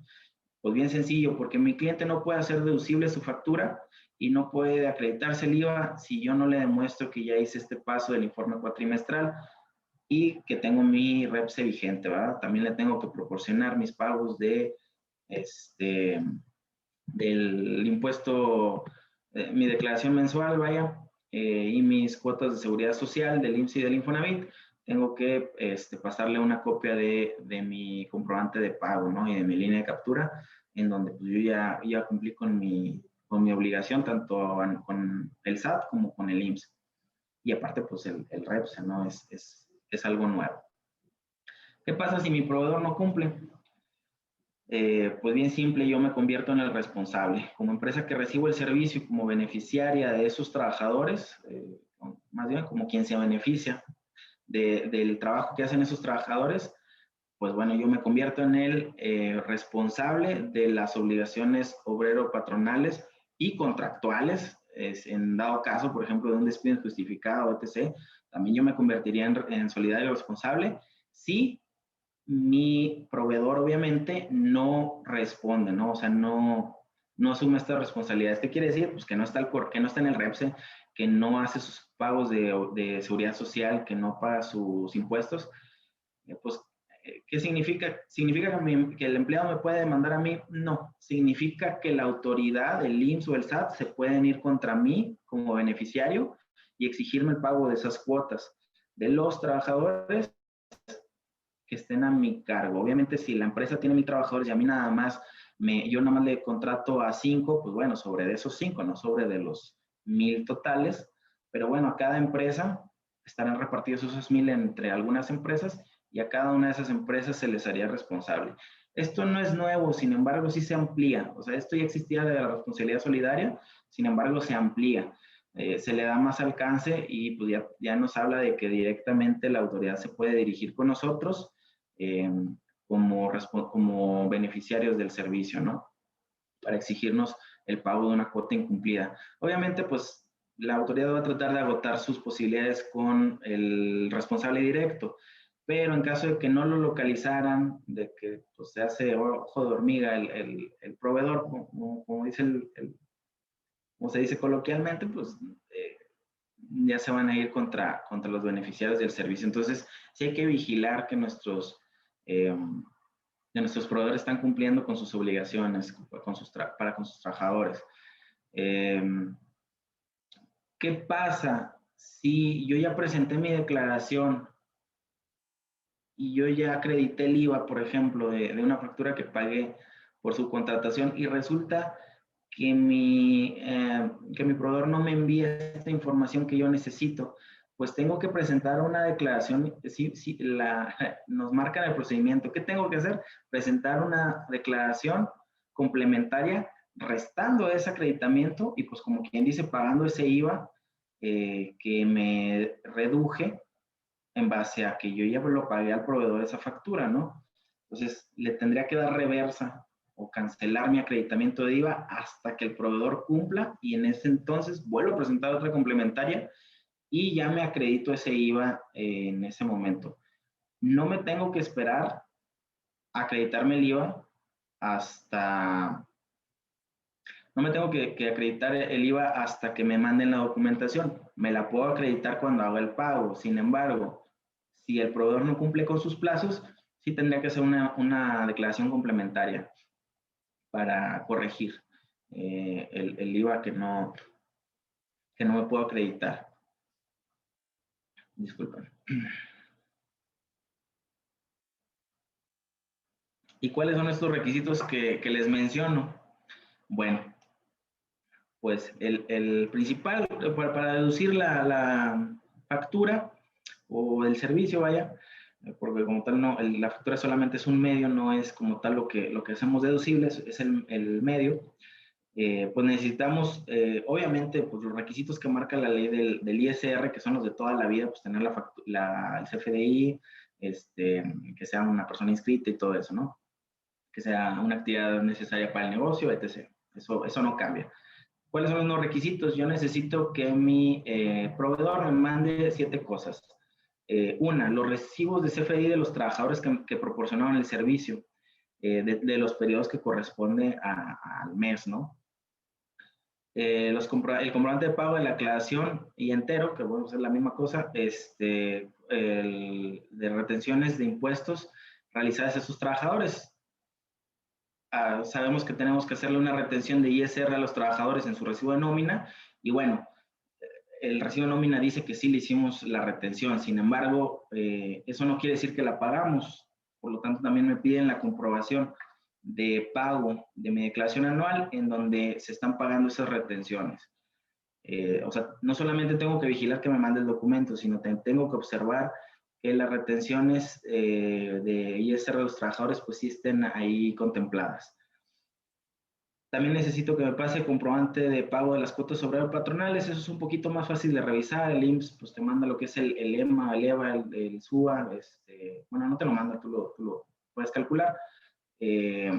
Pues bien sencillo, porque mi cliente no puede hacer deducible su factura y no puede acreditarse el IVA si yo no le demuestro que ya hice este paso del informe cuatrimestral y que tengo mi REPSE vigente, ¿verdad? También le tengo que proporcionar mis pagos del impuesto, mi declaración mensual, vaya, y mis cuotas de seguridad social del IMSS y del Infonavit. Tengo que pasarle una copia de mi comprobante de pago, ¿no? Y de mi línea de captura, en donde pues, yo ya cumplí con mi obligación, tanto con el SAT como con el IMSS. Y aparte, pues el REPSE, ¿no? Es algo nuevo. ¿Qué pasa si mi proveedor no cumple? Pues bien simple, yo me convierto en el responsable. Como empresa que recibo el servicio como beneficiaria de esos trabajadores, más bien como quien se beneficia del trabajo que hacen esos trabajadores, pues bueno, yo me convierto en el responsable de las obligaciones obrero-patronales y contractuales. En dado caso, por ejemplo, de un despido injustificado, etc., también yo me convertiría en solidario responsable si mi proveedor obviamente no responde, ¿no? O sea, no asume estas responsabilidades. ¿Qué quiere decir? Pues que no está, que no está en el REPSE, que no hace sus pagos de seguridad social, que no paga sus impuestos. Pues, ¿qué significa? ¿Significa que el empleado me puede demandar a mí? No. Significa que la autoridad, el IMSS o el SAT, se pueden ir contra mí como beneficiario y exigirme el pago de esas cuotas de los trabajadores que estén a mi cargo. Obviamente, si la empresa tiene 1,000 trabajadores y a mí nada más, yo nada más le contrato a 5, pues bueno, sobre de esos 5, no sobre de los 1,000 totales. Pero bueno, a cada empresa estarán repartidos esos 1,000 entre algunas empresas y a cada una de esas empresas se les haría responsable. Esto no es nuevo, sin embargo, sí se amplía. O sea, esto ya existía de la responsabilidad solidaria, sin embargo, se amplía. Se le da más alcance y pues ya nos habla de que directamente la autoridad se puede dirigir con nosotros eh, como beneficiarios del servicio, ¿no? Para exigirnos el pago de una cuota incumplida. Obviamente, pues la autoridad va a tratar de agotar sus posibilidades con el responsable directo, pero en caso de que no lo localizaran, de que pues, se hace ojo de hormiga el proveedor, como dice como se dice coloquialmente, pues ya se van a ir contra los beneficiarios del servicio. Entonces, sí hay que vigilar que nuestros que nuestros proveedores están cumpliendo con sus obligaciones para con sus trabajadores. ¿Qué pasa si yo ya presenté mi declaración y yo ya acredité el IVA, por ejemplo, de una factura que pagué por su contratación y resulta que mi proveedor no me envía esta información que yo necesito? Pues tengo que presentar una declaración, nos marcan el procedimiento. ¿Qué tengo que hacer? Presentar una declaración complementaria restando ese acreditamiento y pues como quien dice, pagando ese IVA que me reduje en base a que yo ya lo pagué al proveedor esa factura, ¿no? Entonces, le tendría que dar reversa o cancelar mi acreditamiento de IVA hasta que el proveedor cumpla y en ese entonces vuelvo a presentar otra complementaria y ya me acredito ese IVA en ese momento. No me tengo que esperar a acreditarme el IVA hasta... No me tengo que acreditar el IVA hasta que me manden la documentación. Me la puedo acreditar cuando haga el pago. Sin embargo, si el proveedor no cumple con sus plazos, sí tendría que hacer una declaración complementaria para corregir el IVA que no me puedo acreditar. Disculpen. ¿Y cuáles son estos requisitos que les menciono? Bueno, pues el principal, para deducir la factura o el servicio, vaya, porque como tal no, la factura solamente es un medio, no es como tal lo que hacemos deducible, es el medio. Pues necesitamos, obviamente, pues los requisitos que marca la ley del ISR, que son los de toda la vida, pues tener el CFDI, que sea una persona inscrita y todo eso, ¿no? Que sea una actividad necesaria para el negocio, etc. Eso no cambia. ¿Cuáles son los requisitos? Yo necesito que mi proveedor me mande 7 cosas. Una, los recibos de CFDI de los trabajadores que proporcionaron el servicio, de los periodos que corresponde al mes, ¿no? El comprobante de pago de la aclaración y entero, que bueno, es la misma cosa, de retenciones de impuestos realizadas a sus trabajadores. Sabemos que tenemos que hacerle una retención de ISR a los trabajadores en su recibo de nómina y bueno, el recibo de nómina dice que sí le hicimos la retención, sin embargo, eso no quiere decir que la pagamos, por lo tanto también me piden la comprobación de pago de mi declaración anual en donde se están pagando esas retenciones. O sea, no solamente tengo que vigilar que me mande el documento, sino tengo que observar que las retenciones de ISR de los trabajadores pues sí estén ahí contempladas. También necesito que me pase comprobante de pago de las cuotas obrero patronales. Eso es un poquito más fácil de revisar. El IMSS pues te manda lo que es el EMA, el EVA, el SUA. Bueno, no te lo manda, tú lo puedes calcular. Te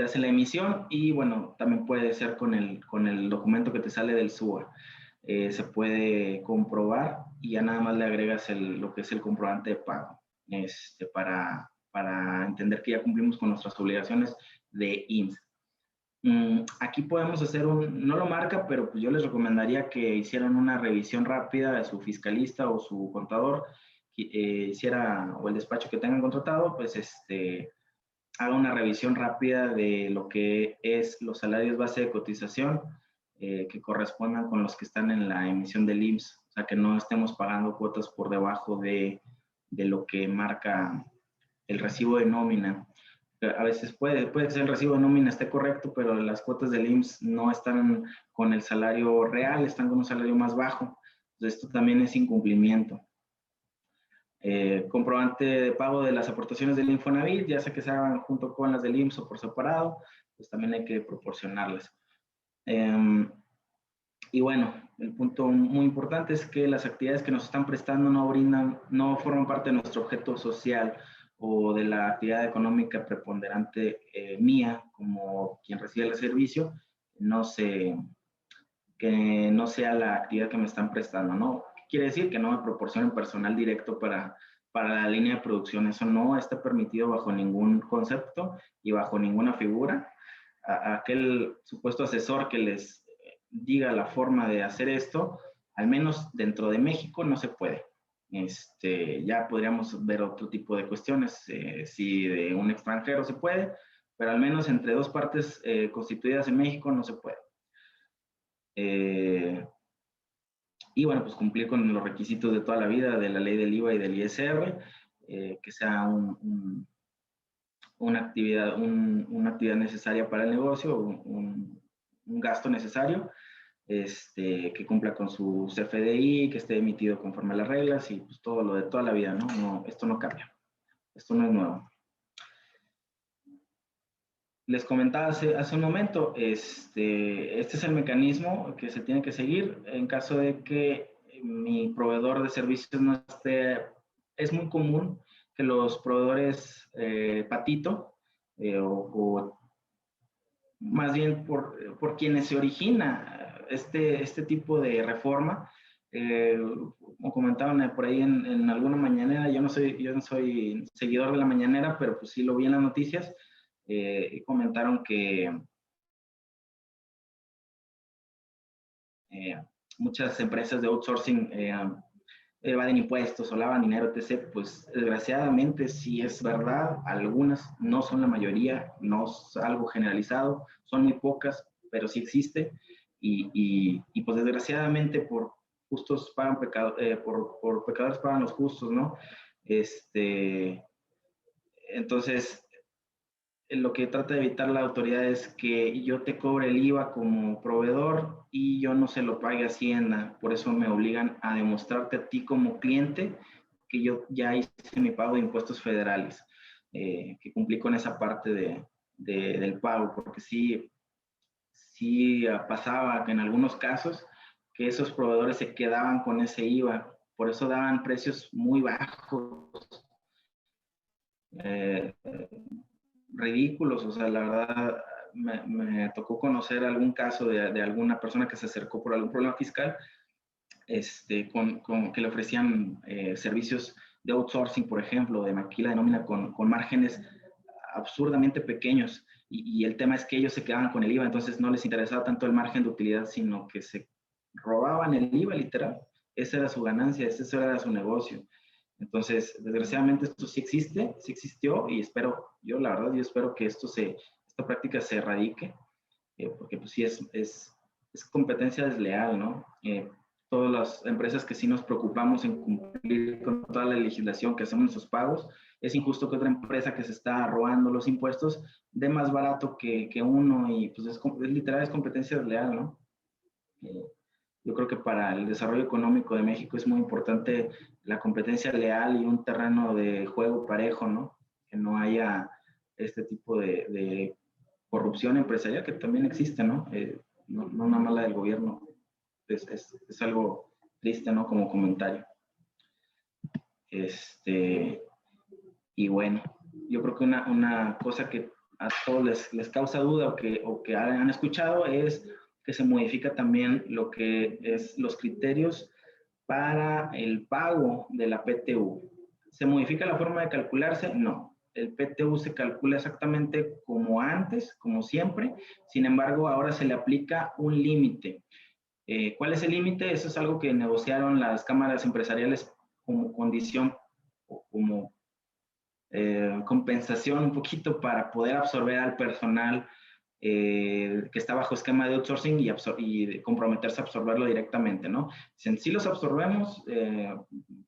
hace la emisión y bueno, también puede ser con el documento que te sale del SUA. Se puede comprobar y ya nada más le agregas lo que es el comprobante de pago para entender que ya cumplimos con nuestras obligaciones de IMSS. Aquí podemos hacer no lo marca, pero pues yo les recomendaría que hicieran una revisión rápida de su fiscalista o su contador, o el despacho que tengan contratado, pues haga una revisión rápida de lo que es los salarios base de cotización que correspondan con los que están en la emisión del IMSS, o sea, que no estemos pagando cuotas por debajo de lo que marca el recibo de nómina. A veces puede que el recibo de nómina esté correcto, pero las cuotas del IMSS no están con el salario real, están con un salario más bajo. Entonces, esto también es incumplimiento. Comprobante de pago de las aportaciones del Infonavit, ya sea que se hagan junto con las del IMSS o por separado, pues también hay que proporcionarlas. Y bueno, el punto muy importante es que las actividades que nos están prestando no forman parte de nuestro objeto social o de la actividad económica preponderante mía como quien recibe el servicio, que no sea la actividad que me están prestando, ¿no? Quiere decir que no me proporcionen personal directo para la línea de producción. Eso no está permitido bajo ningún concepto y bajo ninguna figura. Aquel supuesto asesor que les diga la forma de hacer esto, al menos dentro de México, no se puede. Ya podríamos ver otro tipo de cuestiones, si de un extranjero se puede, pero al menos entre dos partes constituidas en México no se puede. Y bueno, pues cumplir con los requisitos de toda la vida de la ley del IVA y del ISR, que sea una actividad necesaria para el negocio, un gasto necesario, que cumpla con su CFDI, que esté emitido conforme a las reglas y pues todo lo de toda la vida, ¿no? Esto no cambia, esto no es nuevo. Les comentaba hace un momento, este es el mecanismo que se tiene que seguir en caso de que mi proveedor de servicios no esté. Es muy común que los proveedores patito, o más bien por quienes se origina este tipo de reforma, como comentaban por ahí en alguna mañanera, yo no soy seguidor de la mañanera, pero pues sí lo vi en las noticias, comentaron que muchas empresas de outsourcing evaden impuestos o lavan dinero, etc. Pues desgraciadamente sí es verdad, algunas, no son la mayoría, no es algo generalizado, son muy pocas, pero sí existe. Y pues desgraciadamente por justos pagan por pecadores pagan los justos, ¿no? Entonces, lo que trata de evitar la autoridad es que yo te cobre el IVA como proveedor y yo no se lo pague a Hacienda. Por eso me obligan a demostrarte a ti como cliente que yo ya hice mi pago de impuestos federales, que cumplí con esa parte del pago, porque sí pasaba que en algunos casos que esos proveedores se quedaban con ese IVA, por eso daban precios muy bajos. Eh, Ridículos, o sea, la verdad me tocó conocer algún caso de alguna persona que se acercó por algún problema fiscal, con que le ofrecían servicios de outsourcing, por ejemplo, de maquila de nómina con márgenes absurdamente pequeños, y el tema es que ellos se quedaban con el IVA, entonces no les interesaba tanto el margen de utilidad, sino que se robaban el IVA literal. Esa era su ganancia, ese era su negocio. Entonces, desgraciadamente esto sí existe, sí existió, y la verdad, yo espero que esta práctica se erradique, porque pues sí es competencia desleal, ¿no? Todas las empresas que sí nos preocupamos en cumplir con toda la legislación, que hacemos nuestros pagos, es injusto que otra empresa que se está robando los impuestos dé más barato que uno, y pues literal, es competencia desleal, ¿no? Yo creo que para el desarrollo económico de México es muy importante la competencia leal y un terreno de juego parejo, ¿no? Que no haya este tipo de corrupción empresarial, que también existe, ¿no? No nada más la del gobierno. Es algo triste, ¿no? Como comentario. Y bueno, yo creo que una cosa que a todos les causa duda o que han escuchado es que se modifica también lo que es los criterios para el pago de la PTU. ¿Se modifica la forma de calcularse? No. El PTU se calcula exactamente como antes, como siempre. Sin embargo, ahora se le aplica un límite. ¿Cuál es el límite? Eso es algo que negociaron las cámaras empresariales como condición o como compensación un poquito para poder absorber al personal que está bajo esquema de outsourcing y comprometerse a absorberlo directamente, ¿no? Si sí los absorbemos,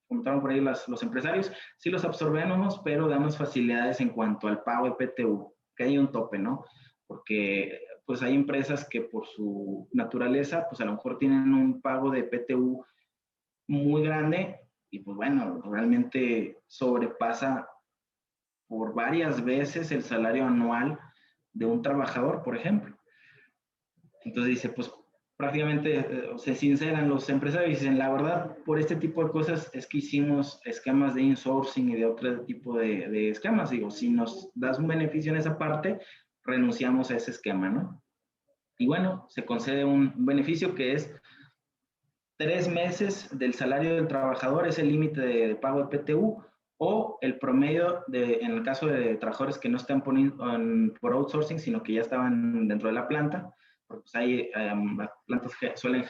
comentaron por ahí los empresarios, sí los absorbemos, pero damos facilidades en cuanto al pago de PTU, que hay un tope, ¿no? Porque pues hay empresas que por su naturaleza, pues a lo mejor tienen un pago de PTU muy grande y pues bueno, realmente sobrepasa por varias veces el salario anual de un trabajador, por ejemplo. Entonces dice, pues prácticamente se sinceran los empresarios y dicen, la verdad, por este tipo de cosas es que hicimos esquemas de insourcing y de otro tipo de esquemas. Digo, si nos das un beneficio en esa parte, renunciamos a ese esquema, ¿no? Y bueno, se concede un beneficio que es 3 meses del salario del trabajador, es el límite de pago de PTU, o el promedio en el caso de trabajadores que no están poniendo por outsourcing, sino que ya estaban dentro de la planta, porque pues las plantas suelen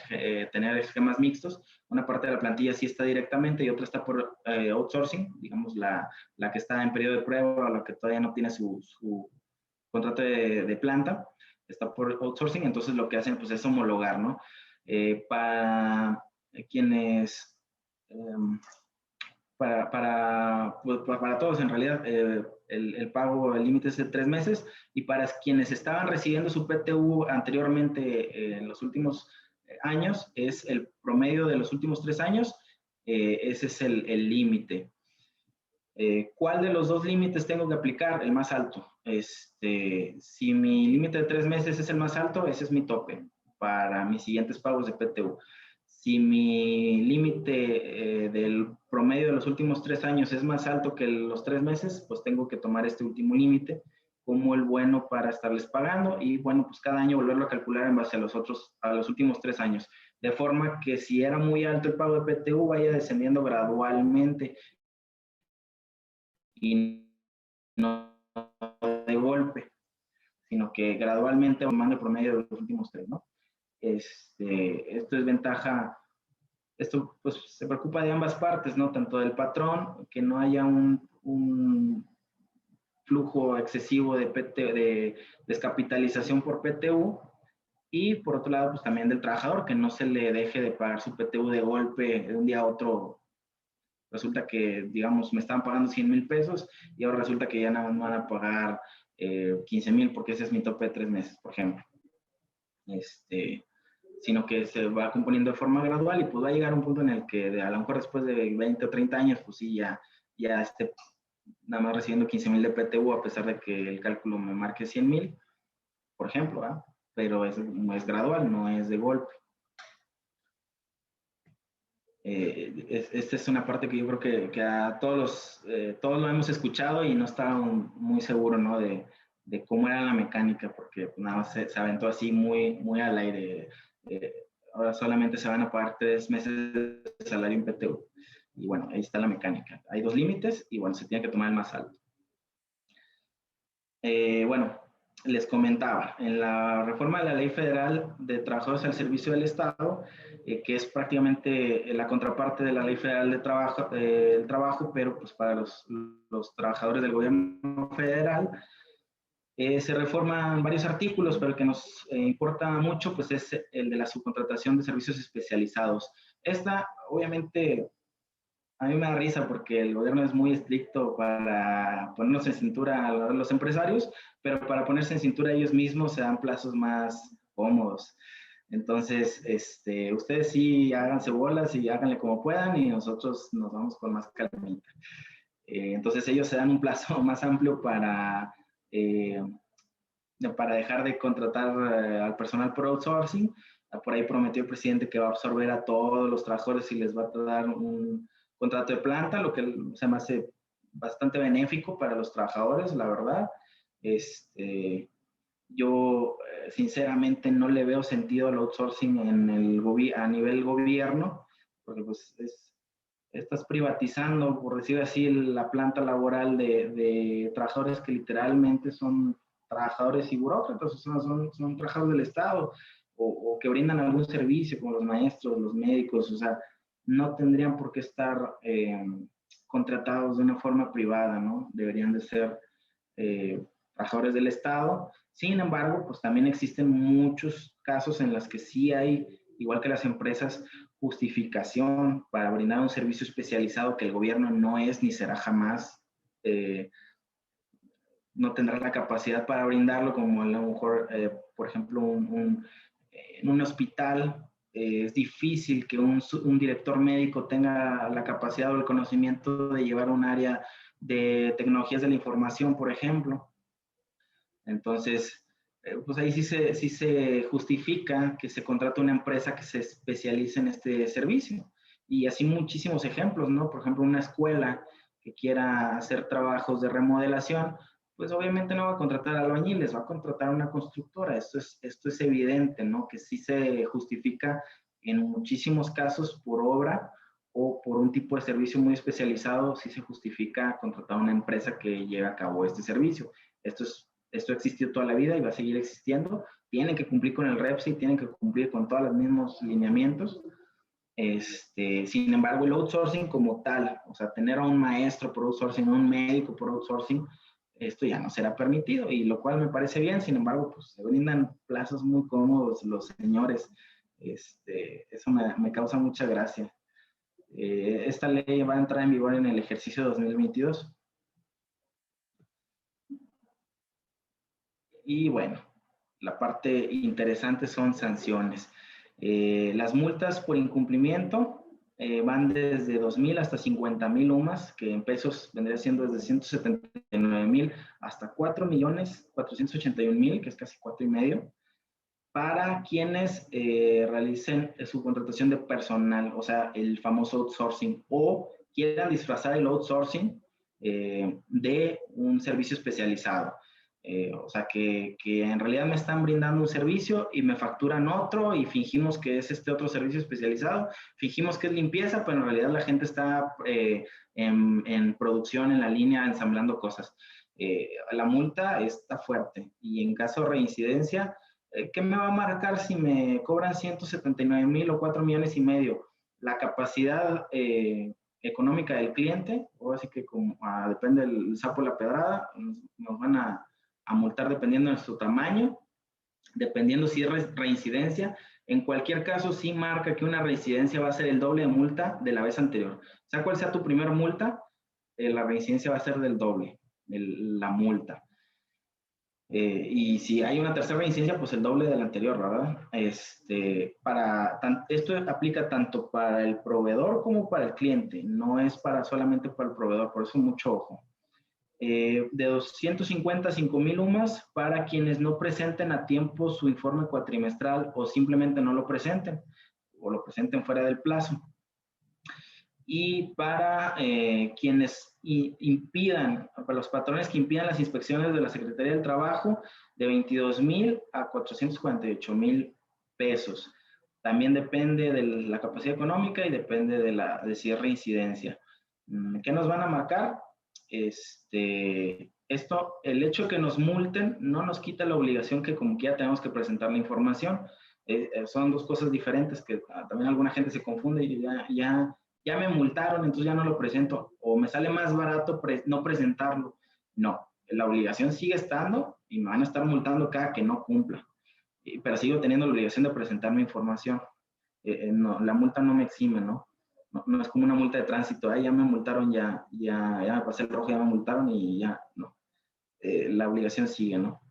tener esquemas mixtos. Una parte de la plantilla sí está directamente y otra está por outsourcing, digamos la que está en periodo de prueba o la que todavía no tiene su contrato de planta, está por outsourcing, entonces lo que hacen pues es homologar, ¿no? Para quienes, pues, para todos en realidad, el pago, el límite es de 3 meses, y para quienes estaban recibiendo su PTU anteriormente en los últimos años, es el promedio de los últimos 3 años, ese es el límite. ¿Cuál de los dos límites tengo que aplicar? El más alto. Si mi límite de 3 meses es el más alto, ese es mi tope para mis siguientes pagos de PTU. Si mi límite del promedio de los últimos 3 años es más alto que los 3 meses, pues tengo que tomar este último límite como el bueno para estarles pagando, y bueno, pues cada año volverlo a calcular en base a los últimos 3 años. De forma que si era muy alto el pago de PTU, vaya descendiendo gradualmente y no de golpe, sino que gradualmente tomando el promedio de los últimos 3, ¿no? Esto es ventaja, esto pues se preocupa de ambas partes, ¿no? Tanto del patrón, que no haya un flujo excesivo de descapitalización por PTU, y por otro lado, pues también del trabajador, que no se le deje de pagar su PTU de golpe de un día a otro. Resulta que, digamos, me estaban pagando 100,000 pesos y ahora resulta que ya nada más me van a pagar 15,000 porque ese es mi tope de 3 meses, por ejemplo. Sino que se va componiendo de forma gradual, y pues va a llegar un punto en el que a lo mejor después de 20 o 30 años, pues sí, ya esté nada más recibiendo 15,000 de PTU, a pesar de que el cálculo me marque 100,000, por ejemplo, ¿verdad? Pero es gradual, no es de golpe. Esta es una parte que yo creo que a todos lo hemos escuchado y no estaba muy seguro, ¿no? De cómo era la mecánica, porque nada más se aventó así muy al aire. Ahora solamente se van a pagar 3 meses de salario en PTU. Y bueno, ahí está la mecánica. Hay 2 límites y bueno, se tiene que tomar el más alto. Bueno, les comentaba, en la reforma de la Ley Federal de Trabajadores al Servicio del Estado, que es prácticamente la contraparte de la Ley Federal de Trabajo, pero pues para los trabajadores del gobierno federal, se reforman varios artículos, pero el que nos importa mucho pues es el de la subcontratación de servicios especializados. Esta, obviamente, a mí me da risa porque el gobierno es muy estricto para ponernos en cintura a los empresarios, pero para ponerse en cintura ellos mismos se dan plazos más cómodos. Entonces, ustedes sí háganse bolas y háganle como puedan, y nosotros nos vamos con más calmita. Entonces ellos se dan un plazo más amplio para dejar de contratar al personal por outsourcing. Por ahí prometió el presidente que va a absorber a todos los trabajadores y les va a dar un contrato de planta, lo que se me hace bastante benéfico para los trabajadores, la verdad. Yo sinceramente no le veo sentido al outsourcing a nivel gobierno, porque pues estás privatizando, por decir así, la planta laboral de trabajadores que literalmente son trabajadores y burócratas, o sea, son trabajadores del Estado, o que brindan algún servicio, como los maestros, los médicos, o sea, no tendrían por qué estar contratados de una forma privada, ¿no? Deberían de ser trabajadores del Estado. Sin embargo, pues también existen muchos casos en los que sí hay, igual que las empresas, justificación para brindar un servicio especializado que el gobierno no es ni será jamás, no tendrá la capacidad para brindarlo, como a lo mejor, por ejemplo, en un hospital. Es difícil que un director médico tenga la capacidad o el conocimiento de llevar un área de tecnologías de la información, por ejemplo. Entonces, pues ahí sí se justifica que se contrate una empresa que se especialice en este servicio. Y así muchísimos ejemplos, ¿no? Por ejemplo, una escuela que quiera hacer trabajos de remodelación, pues obviamente no va a contratar albañiles, va a contratar una constructora. Esto es evidente, ¿no? Que sí se justifica en muchísimos casos por obra o por un tipo de servicio muy especializado, sí se justifica contratar una empresa que lleve a cabo este servicio. Esto ha existido toda la vida y va a seguir existiendo, tienen que cumplir con el REPSI, tienen que cumplir con todos los mismos lineamientos. Sin embargo, el outsourcing como tal, o sea, tener a un maestro por outsourcing, un médico por outsourcing, esto ya no será permitido, y lo cual me parece bien. Sin embargo, pues se brindan plazos muy cómodos los señores. Eso me causa mucha gracia. Esta ley va a entrar en vigor en el ejercicio 2022. Y bueno, la parte interesante son sanciones. Las multas por incumplimiento van desde 2,000 hasta 50,000 UMAS, que en pesos vendría siendo desde 179,000 hasta 4,481,000, que es casi 4,5, para quienes realicen su contratación de personal, o sea, el famoso outsourcing, o quieran disfrazar el outsourcing de un servicio especializado. O sea, que en realidad me están brindando un servicio y me facturan otro y fingimos que es este otro servicio especializado, fingimos que es limpieza, pero en realidad la gente está en producción, en la línea, ensamblando cosas. La multa está fuerte y en caso de reincidencia, ¿qué me va a marcar si me cobran 179,000 o 4,5 millones? La capacidad económica del cliente, o así que como depende del sapo de la pedrada, nos van a multar dependiendo de su tamaño, dependiendo si es reincidencia. En cualquier caso, sí marca que una reincidencia va a ser el doble de multa de la vez anterior. Sea cual sea tu primer multa, la reincidencia va a ser del doble, la multa. Y si hay una tercera reincidencia, pues el doble de la anterior, ¿verdad? Esto aplica tanto para el proveedor como para el cliente, no es solamente para el proveedor, por eso mucho ojo. De 250 a 5,000 UMAS para quienes no presenten a tiempo su informe cuatrimestral o simplemente no lo presenten o lo presenten fuera del plazo. Y para quienes impidan, para los patrones que impidan las inspecciones de la Secretaría del Trabajo, de 22,000 a 448,000 pesos. También depende de la capacidad económica y depende de si es reincidencia. ¿Qué nos van a marcar? El hecho de que nos multen no nos quita la obligación que como que ya tenemos que presentar la información. Son dos cosas diferentes que también alguna gente se confunde y ya me multaron, entonces ya no lo presento, o me sale más barato no presentarlo. No, la obligación sigue estando y me van a estar multando cada que no cumpla, pero sigo teniendo la obligación de presentar mi información. No, la multa no me exime, ¿no? No es como una multa de tránsito, ya me multaron, ya me pasé el rojo, ya me multaron y ya, no. La obligación sigue, ¿no?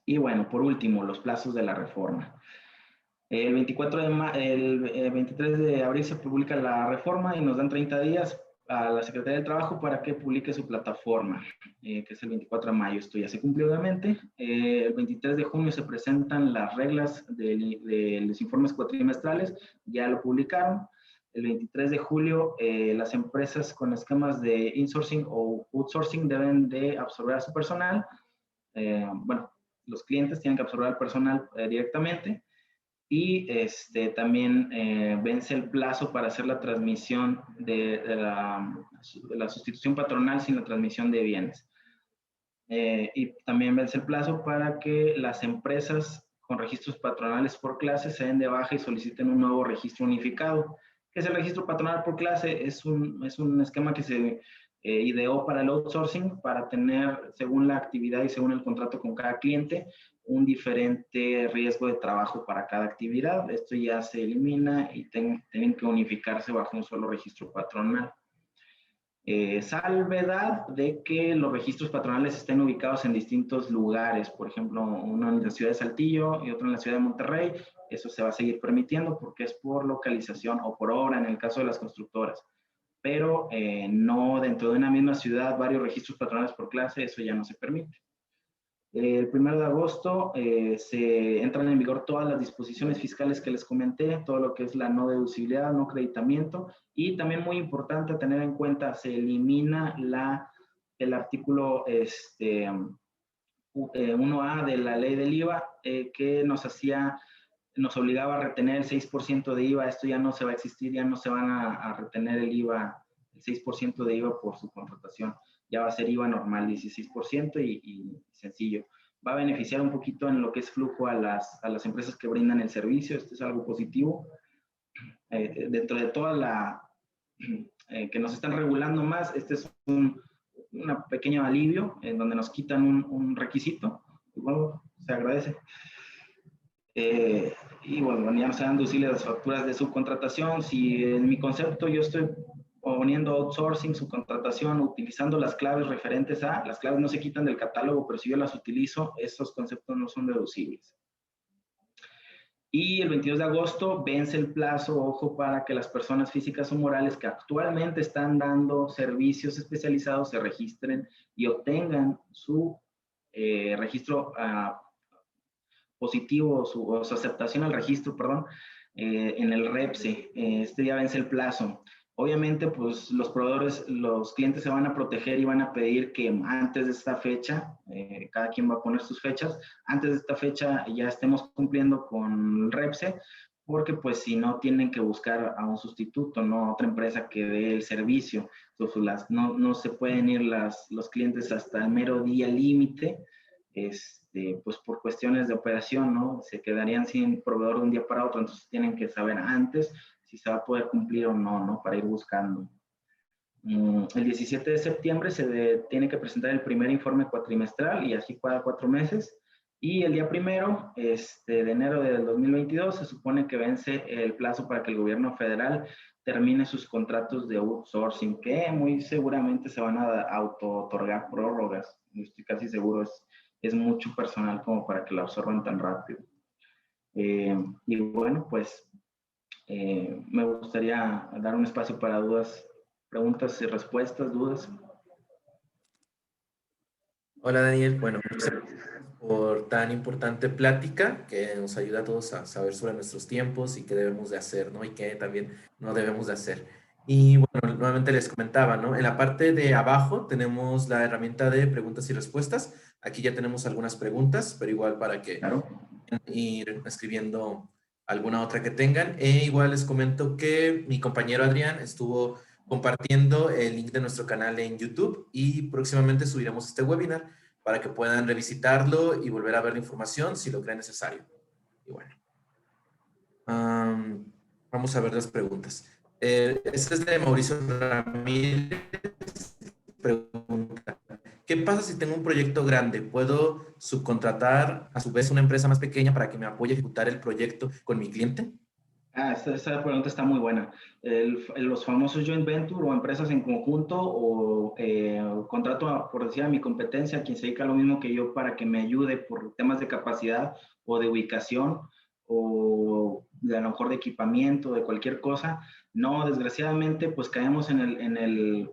Y bueno, por último, los plazos de la reforma. El 23 de abril se publica la reforma y nos dan 30 días a la Secretaría del Trabajo para que publique su plataforma, que es el 24 de mayo. Esto ya se cumplió, obviamente. El 23 de junio se presentan las reglas de los informes cuatrimestrales, ya lo publicaron. El 23 de julio, las empresas con esquemas de insourcing o outsourcing deben de absorber a su personal. Bueno, los clientes tienen que absorber al personal directamente. Y también vence el plazo para hacer la transmisión de la sustitución patronal sin la transmisión de bienes. Y también vence el plazo para que las empresas con registros patronales por clase se den de baja y soliciten un nuevo registro unificado. ¿Qué es el registro patronal por clase? Es un esquema que se ideó para el outsourcing, para tener, según la actividad y según el contrato con cada cliente, un diferente riesgo de trabajo para cada actividad. Esto ya se elimina y tienen que unificarse bajo un solo registro patronal. Salvedad de que los registros patronales estén ubicados en distintos lugares, por ejemplo, uno en la ciudad de Saltillo y otro en la ciudad de Monterrey. Eso se va a seguir permitiendo porque es por localización o por obra en el caso de las constructoras, pero no dentro de una misma ciudad varios registros patronales por clase, eso ya no se permite. El 1 de agosto se entran en vigor todas las disposiciones fiscales que les comenté, todo lo que es la no deducibilidad, no acreditamiento, y también muy importante tener en cuenta, se elimina el artículo 1A de la ley del IVA que nos obligaba a retener el 6% de IVA. Esto ya no se va a existir, ya no se van a retener el IVA, el 6% de IVA por su contratación. Ya va a ser IVA normal, 16% y sencillo. va a beneficiar un poquito en lo que es flujo a las empresas que brindan el servicio. Esto es algo positivo. Dentro de toda la que nos están regulando más, este es un pequeño alivio en donde nos quitan un requisito. Y bueno, se agradece. Y bueno, ya nos están deducibles las facturas de subcontratación. Si en mi concepto yo estoy poniendo outsourcing, subcontratación, utilizando las claves referentes a, las claves no se quitan del catálogo, pero si yo las utilizo, esos conceptos no son deducibles. Y el 22 de agosto vence el plazo, ojo, para que las personas físicas o morales que actualmente están dando servicios especializados se registren y obtengan su registro positivo, su aceptación al registro, perdón, en el REPSE. Este día vence el plazo. Obviamente, pues los proveedores, los clientes se van a proteger y van a pedir que antes de esta fecha, cada quien va a poner sus fechas, antes de esta fecha ya estemos cumpliendo con el REPSE, porque pues si no tienen que buscar a un sustituto, no a otra empresa que dé el servicio. Entonces, no se pueden ir los clientes hasta el mero día límite, pues por cuestiones de operación, ¿no? Se quedarían sin proveedor de un día para otro, entonces tienen que saber antes si se va a poder cumplir o no, ¿no? Para ir buscando. El 17 de septiembre tiene que presentar el primer informe cuatrimestral y así cada 4 meses. Y el día 1 de enero del 2022 se supone que vence el plazo para que el gobierno federal termine sus contratos de outsourcing, que muy seguramente se van a auto-otorgar prórrogas. Estoy casi seguro, es mucho personal como para que lo absorban tan rápido. Y bueno, pues me gustaría dar un espacio para dudas, preguntas y respuestas, dudas. Hola Daniel, bueno, muchas gracias por tan importante plática que nos ayuda a todos a saber sobre nuestros tiempos y qué debemos de hacer, ¿no? Y qué también no debemos de hacer. Y bueno, nuevamente les comentaba, ¿no? En la parte de abajo tenemos la herramienta de preguntas y respuestas. Aquí ya tenemos algunas preguntas, pero igual para que Claro. ir escribiendo alguna otra que tengan. E igual les comento que mi compañero Adrián estuvo compartiendo el link de nuestro canal en YouTube y próximamente subiremos este webinar para que puedan revisitarlo y volver a ver la información si lo creen necesario. Y bueno, vamos a ver las preguntas. Esta es de Mauricio Ramírez. Pregunta, ¿qué pasa si tengo un proyecto grande? ¿Puedo subcontratar a su vez una empresa más pequeña para que me apoye a ejecutar el proyecto con mi cliente? Esta pregunta está muy buena. Los famosos joint venture o empresas en conjunto o contrato, por decir, a mi competencia, quien se dedica a lo mismo que yo para que me ayude por temas de capacidad o de ubicación o de a lo mejor de equipamiento, de cualquier cosa. No, desgraciadamente, pues caemos en el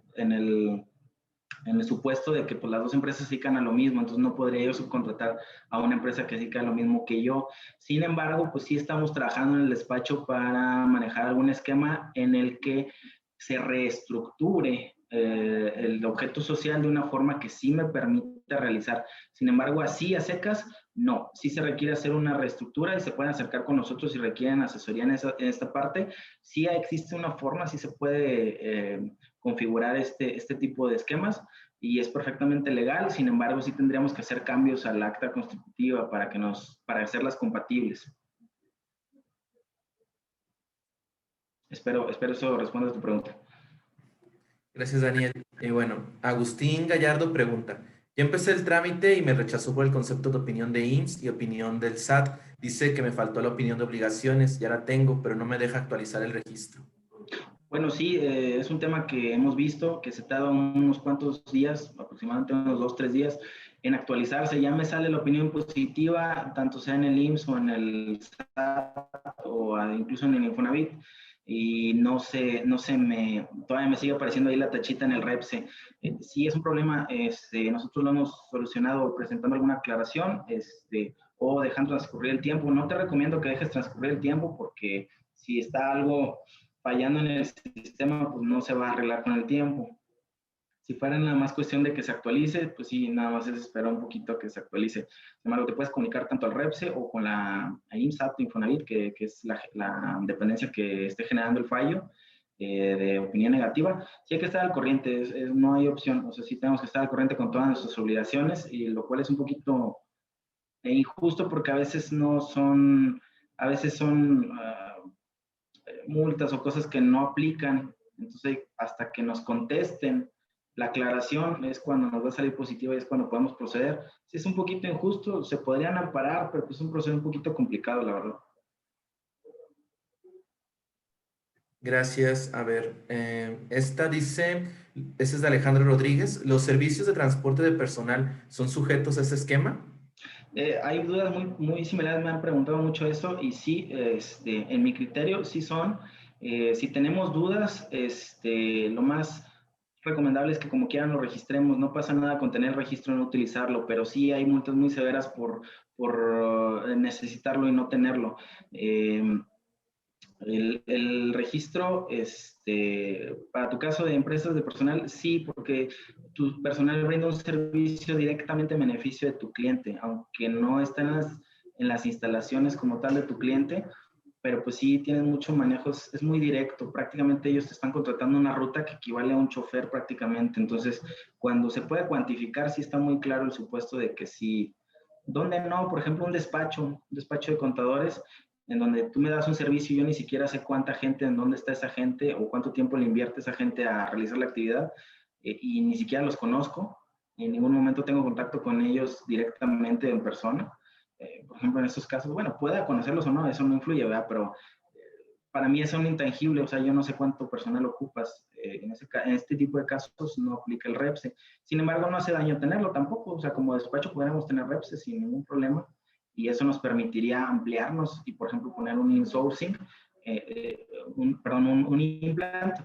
supuesto de que pues, las dos empresas se dedican a lo mismo, entonces no podría yo subcontratar a una empresa que se dedica a lo mismo que yo. Sin embargo, pues sí estamos trabajando en el despacho para manejar algún esquema en el que se reestructure el objeto social de una forma que sí me permita realizar. Sin embargo, así a secas, no. Sí se requiere hacer una reestructura y se pueden acercar con nosotros si requieren asesoría en esta parte. Sí existe una forma, sí se puede configurar este tipo de esquemas y es perfectamente legal. Sin embargo, sí tendríamos que hacer cambios al acta constitutiva para hacerlas compatibles. Espero eso responda a tu pregunta. Gracias, Daniel. Y bueno, Agustín Gallardo pregunta, ya empecé el trámite y me rechazó por el concepto de opinión de IMSS y opinión del SAT. Dice que me faltó la opinión de obligaciones, ya la tengo, pero no me deja actualizar el registro. Bueno, sí, es un tema que hemos visto, que se tarda unos cuantos días, aproximadamente unos 2, 3 días, en actualizarse. Ya me sale la opinión positiva, tanto sea en el IMSS o en el SAT o incluso en el Infonavit, y todavía me sigue apareciendo ahí la tachita en el REPSE. Sí es un problema, nosotros lo hemos solucionado presentando alguna aclaración, o dejando transcurrir el tiempo. No te recomiendo que dejes transcurrir el tiempo porque si está algo fallando en el sistema, pues no se va a arreglar con el tiempo. Si fuera nada más cuestión de que se actualice, pues sí, nada más es esperar un poquito a que se actualice. Sin embargo, te puedes comunicar tanto al REPSE o con la IMSAT, Infonavit, que es la dependencia que esté generando el fallo de opinión negativa. Sí hay que estar al corriente, no hay opción. O sea, sí tenemos que estar al corriente con todas nuestras obligaciones, y lo cual es un poquito e injusto porque a veces no son, a veces son multas o cosas que no aplican. Entonces, hasta que nos contesten la aclaración es cuando nos va a salir positiva y es cuando podemos proceder. Si es un poquito injusto, se podrían amparar, pero pues es un proceso un poquito complicado, la verdad. Gracias. A ver, esta dice, esta es de Alejandro Rodríguez. ¿Los servicios de transporte de personal son sujetos a ese esquema? Hay dudas muy similares, me han preguntado mucho eso y sí, en mi criterio sí son. Si tenemos dudas, lo más recomendable es que como quieran lo registremos. No pasa nada con tener el registro y no utilizarlo, pero sí hay multas muy severas por necesitarlo y no tenerlo. Eh, el registro, para tu caso de empresas de personal, sí, porque tu personal brinda un servicio directamente en beneficio de tu cliente, aunque no está en las instalaciones como tal de tu cliente, pero pues sí tienen mucho manejo, es muy directo, prácticamente ellos te están contratando una ruta que equivale a un chofer prácticamente, entonces cuando se puede cuantificar, sí está muy claro el supuesto de que sí, donde no, por ejemplo, un despacho de contadores, en donde tú me das un servicio y yo ni siquiera sé cuánta gente, en dónde está esa gente o cuánto tiempo le invierte esa gente a realizar la actividad y ni siquiera los conozco, en ningún momento tengo contacto con ellos directamente en persona. Por ejemplo, en estos casos, bueno, pueda conocerlos o no, eso no influye, ¿verdad? Pero para mí es un intangible, o sea, yo no sé cuánto personal ocupas. En este tipo de casos no aplica el REPSE. Sin embargo, no hace daño tenerlo tampoco, o sea, como despacho podríamos tener REPSE sin ningún problema y eso nos permitiría ampliarnos y, por ejemplo, poner un insourcing, un implant,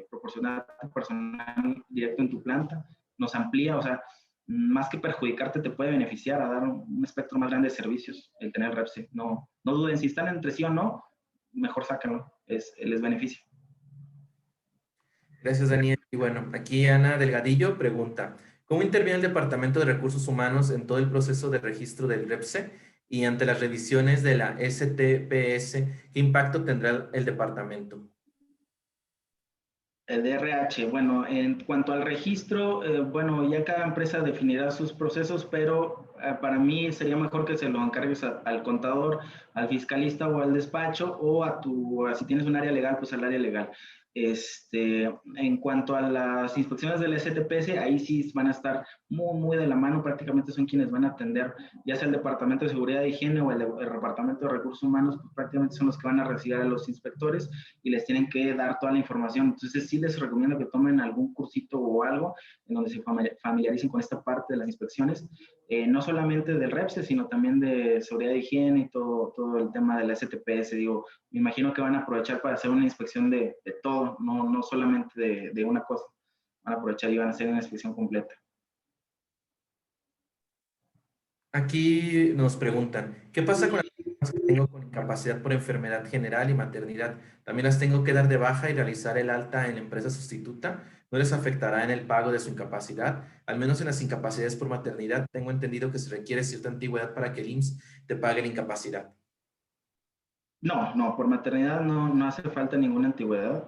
proporcionar personal directo en tu planta, nos amplía, o sea, más que perjudicarte, te puede beneficiar a dar un espectro más grande de servicios el tener REPSE. No, no duden si están entre sí o no, mejor sáquenlo, les beneficia. Gracias, Daniel. Y bueno, aquí Ana Delgadillo pregunta, ¿cómo interviene el Departamento de Recursos Humanos en todo el proceso de registro del REPSE y ante las revisiones de la STPS? ¿Qué impacto tendrá el departamento? El DRH, bueno, en cuanto al registro, bueno, ya cada empresa definirá sus procesos, pero para mí sería mejor que se lo encargues al contador, al fiscalista o al despacho, o si tienes un área legal, pues al área legal. En cuanto a las inspecciones del STPS, ahí sí van a estar muy de la mano, prácticamente son quienes van a atender, ya sea el Departamento de Seguridad e Higiene o el Departamento de Recursos Humanos, pues prácticamente son los que van a recibir a los inspectores y les tienen que dar toda la información. Entonces sí les recomiendo que tomen algún cursito o algo en donde se familiaricen con esta parte de las inspecciones, no solamente del REPSE, sino también de seguridad de higiene y todo el tema de la STPS. Digo, me imagino que van a aprovechar para hacer una inspección de todo, no solamente de una cosa. Van a aprovechar y van a hacer una inspección completa. Aquí nos preguntan, ¿qué pasa con las personas que tengo con incapacidad por enfermedad general y maternidad? ¿También las tengo que dar de baja y realizar el alta en la empresa sustituta? ¿No les afectará en el pago de su incapacidad? Al menos en las incapacidades por maternidad, tengo entendido que se requiere cierta antigüedad para que el IMSS te pague la incapacidad. No, por maternidad no hace falta ninguna antigüedad.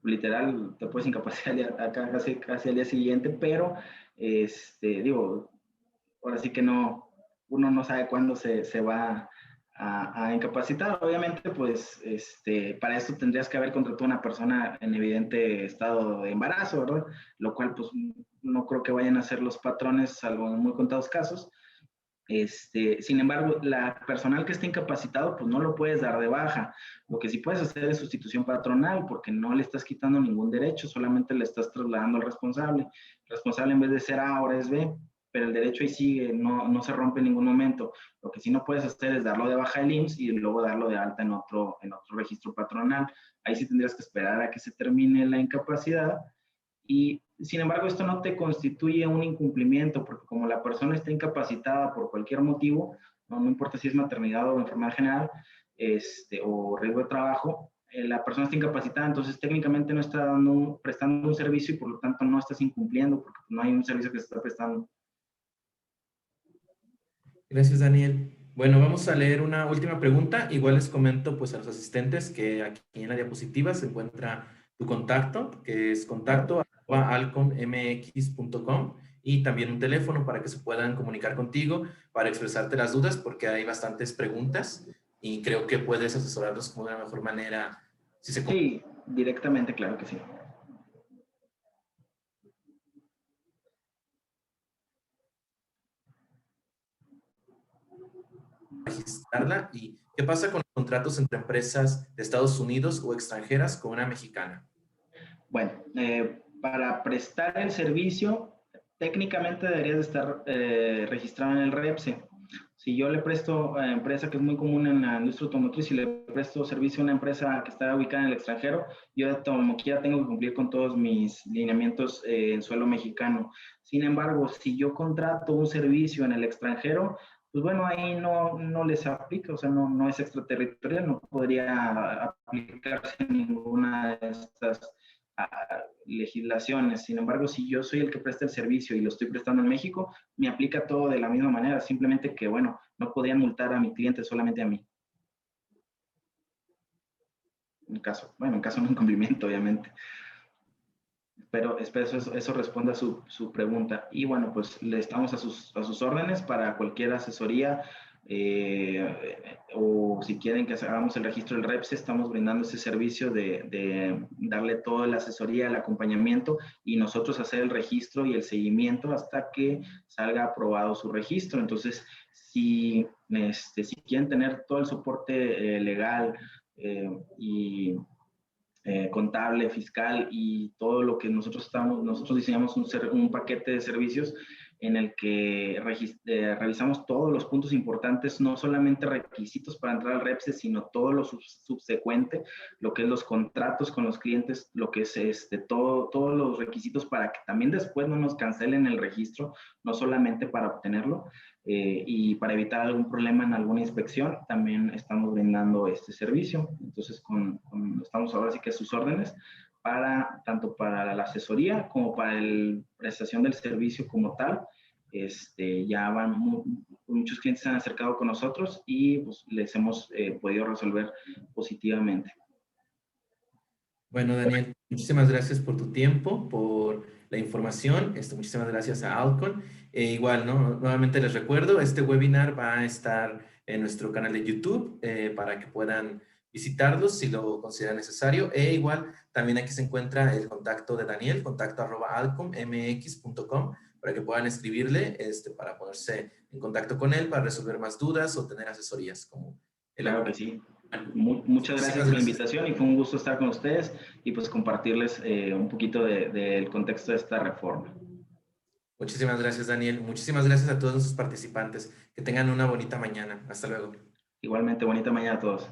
Literal, te puedes incapacitar acá casi al día siguiente, pero digo, ahora sí que no, uno no sabe cuándo se va a incapacitar. Obviamente, pues, para esto tendrías que haber contratado a una persona en evidente estado de embarazo, ¿verdad? Lo cual, pues, no creo que vayan a ser los patrones, salvo en muy contados casos. Sin embargo, la personal que esté incapacitado, pues no lo puedes dar de baja. Lo que sí puedes hacer es sustitución patronal, porque no le estás quitando ningún derecho, solamente le estás trasladando al responsable. El responsable en vez de ser A, ahora es B, pero el derecho ahí sigue, no se rompe en ningún momento. Lo que sí no puedes hacer es darlo de baja el IMSS y luego darlo de alta en otro registro patronal. Ahí sí tendrías que esperar a que se termine la incapacidad y sin embargo, esto no te constituye un incumplimiento, porque como la persona está incapacitada por cualquier motivo, no importa si es maternidad o enfermedad general, o riesgo de trabajo, la persona está incapacitada, entonces técnicamente no está prestando un servicio y por lo tanto no estás incumpliendo, porque no hay un servicio que se está prestando. Gracias, Daniel. Bueno, vamos a leer una última pregunta. Igual les comento pues a los asistentes que aquí en la diapositiva se encuentra tu contacto, que es contacto@alcommx.com y también un teléfono para que se puedan comunicar contigo para expresarte las dudas, porque hay bastantes preguntas y creo que puedes asesorarlos como de la mejor manera si se Sí, directamente, claro que sí. registrarla. ¿Y qué pasa con los contratos entre empresas de Estados Unidos o extranjeras con una mexicana? Bueno, para prestar el servicio, técnicamente deberías de estar registrado en el REPSE. Si yo le presto a empresa, que es muy común en la industria automotriz, si le presto servicio a una empresa que está ubicada en el extranjero, yo como quiera tengo que cumplir con todos mis lineamientos en suelo mexicano. Sin embargo, si yo contrato un servicio en el extranjero, pues bueno, ahí no les aplica, o sea, no es extraterritorial, no podría aplicarse ninguna de estas legislaciones. Sin embargo, si yo soy el que presta el servicio y lo estoy prestando en México, me aplica todo de la misma manera, simplemente que, bueno, no podían multar a mi cliente, solamente a mí. En caso de un incumplimiento, obviamente. Pero espero eso responda a su pregunta. Y bueno, pues le estamos a sus órdenes para cualquier asesoría o si quieren que hagamos el registro del REPS, estamos brindando ese servicio de darle toda la asesoría, el acompañamiento y nosotros hacer el registro y el seguimiento hasta que salga aprobado su registro. Entonces, si quieren tener todo el soporte legal y contable, fiscal y todo lo que nosotros diseñamos un paquete de servicios en el que revisamos todos los puntos importantes, no solamente requisitos para entrar al REPSE, sino todo lo subsecuente, lo que es los contratos con los clientes, lo que es todos los requisitos para que también después no nos cancelen el registro, no solamente para obtenerlo, y para evitar algún problema en alguna inspección, también estamos brindando este servicio. Entonces, estamos ahora sí que a sus órdenes, tanto para la asesoría como para la prestación del servicio como tal. Ya muchos clientes se han acercado con nosotros y pues, les hemos podido resolver positivamente. Bueno, Daniel, muchísimas gracias por tu tiempo, por la información. Muchísimas gracias a Alcon. Igual, ¿no? Nuevamente les recuerdo, este webinar va a estar en nuestro canal de YouTube para que puedan visitarlos si lo consideran necesario. E igual, también aquí se encuentra el contacto de Daniel, contacto@alcommx.com, para que puedan escribirle para ponerse en contacto con él, para resolver más dudas o tener asesorías como el Claro que acompañamiento. sí. Muchas gracias Muchísimas por la gracias. invitación y fue un gusto estar con ustedes y pues compartirles un poquito del contexto de esta reforma. Muchísimas gracias, Daniel. Muchísimas gracias a todos nuestros participantes. Que tengan una bonita mañana. Hasta luego. Igualmente, bonita mañana a todos.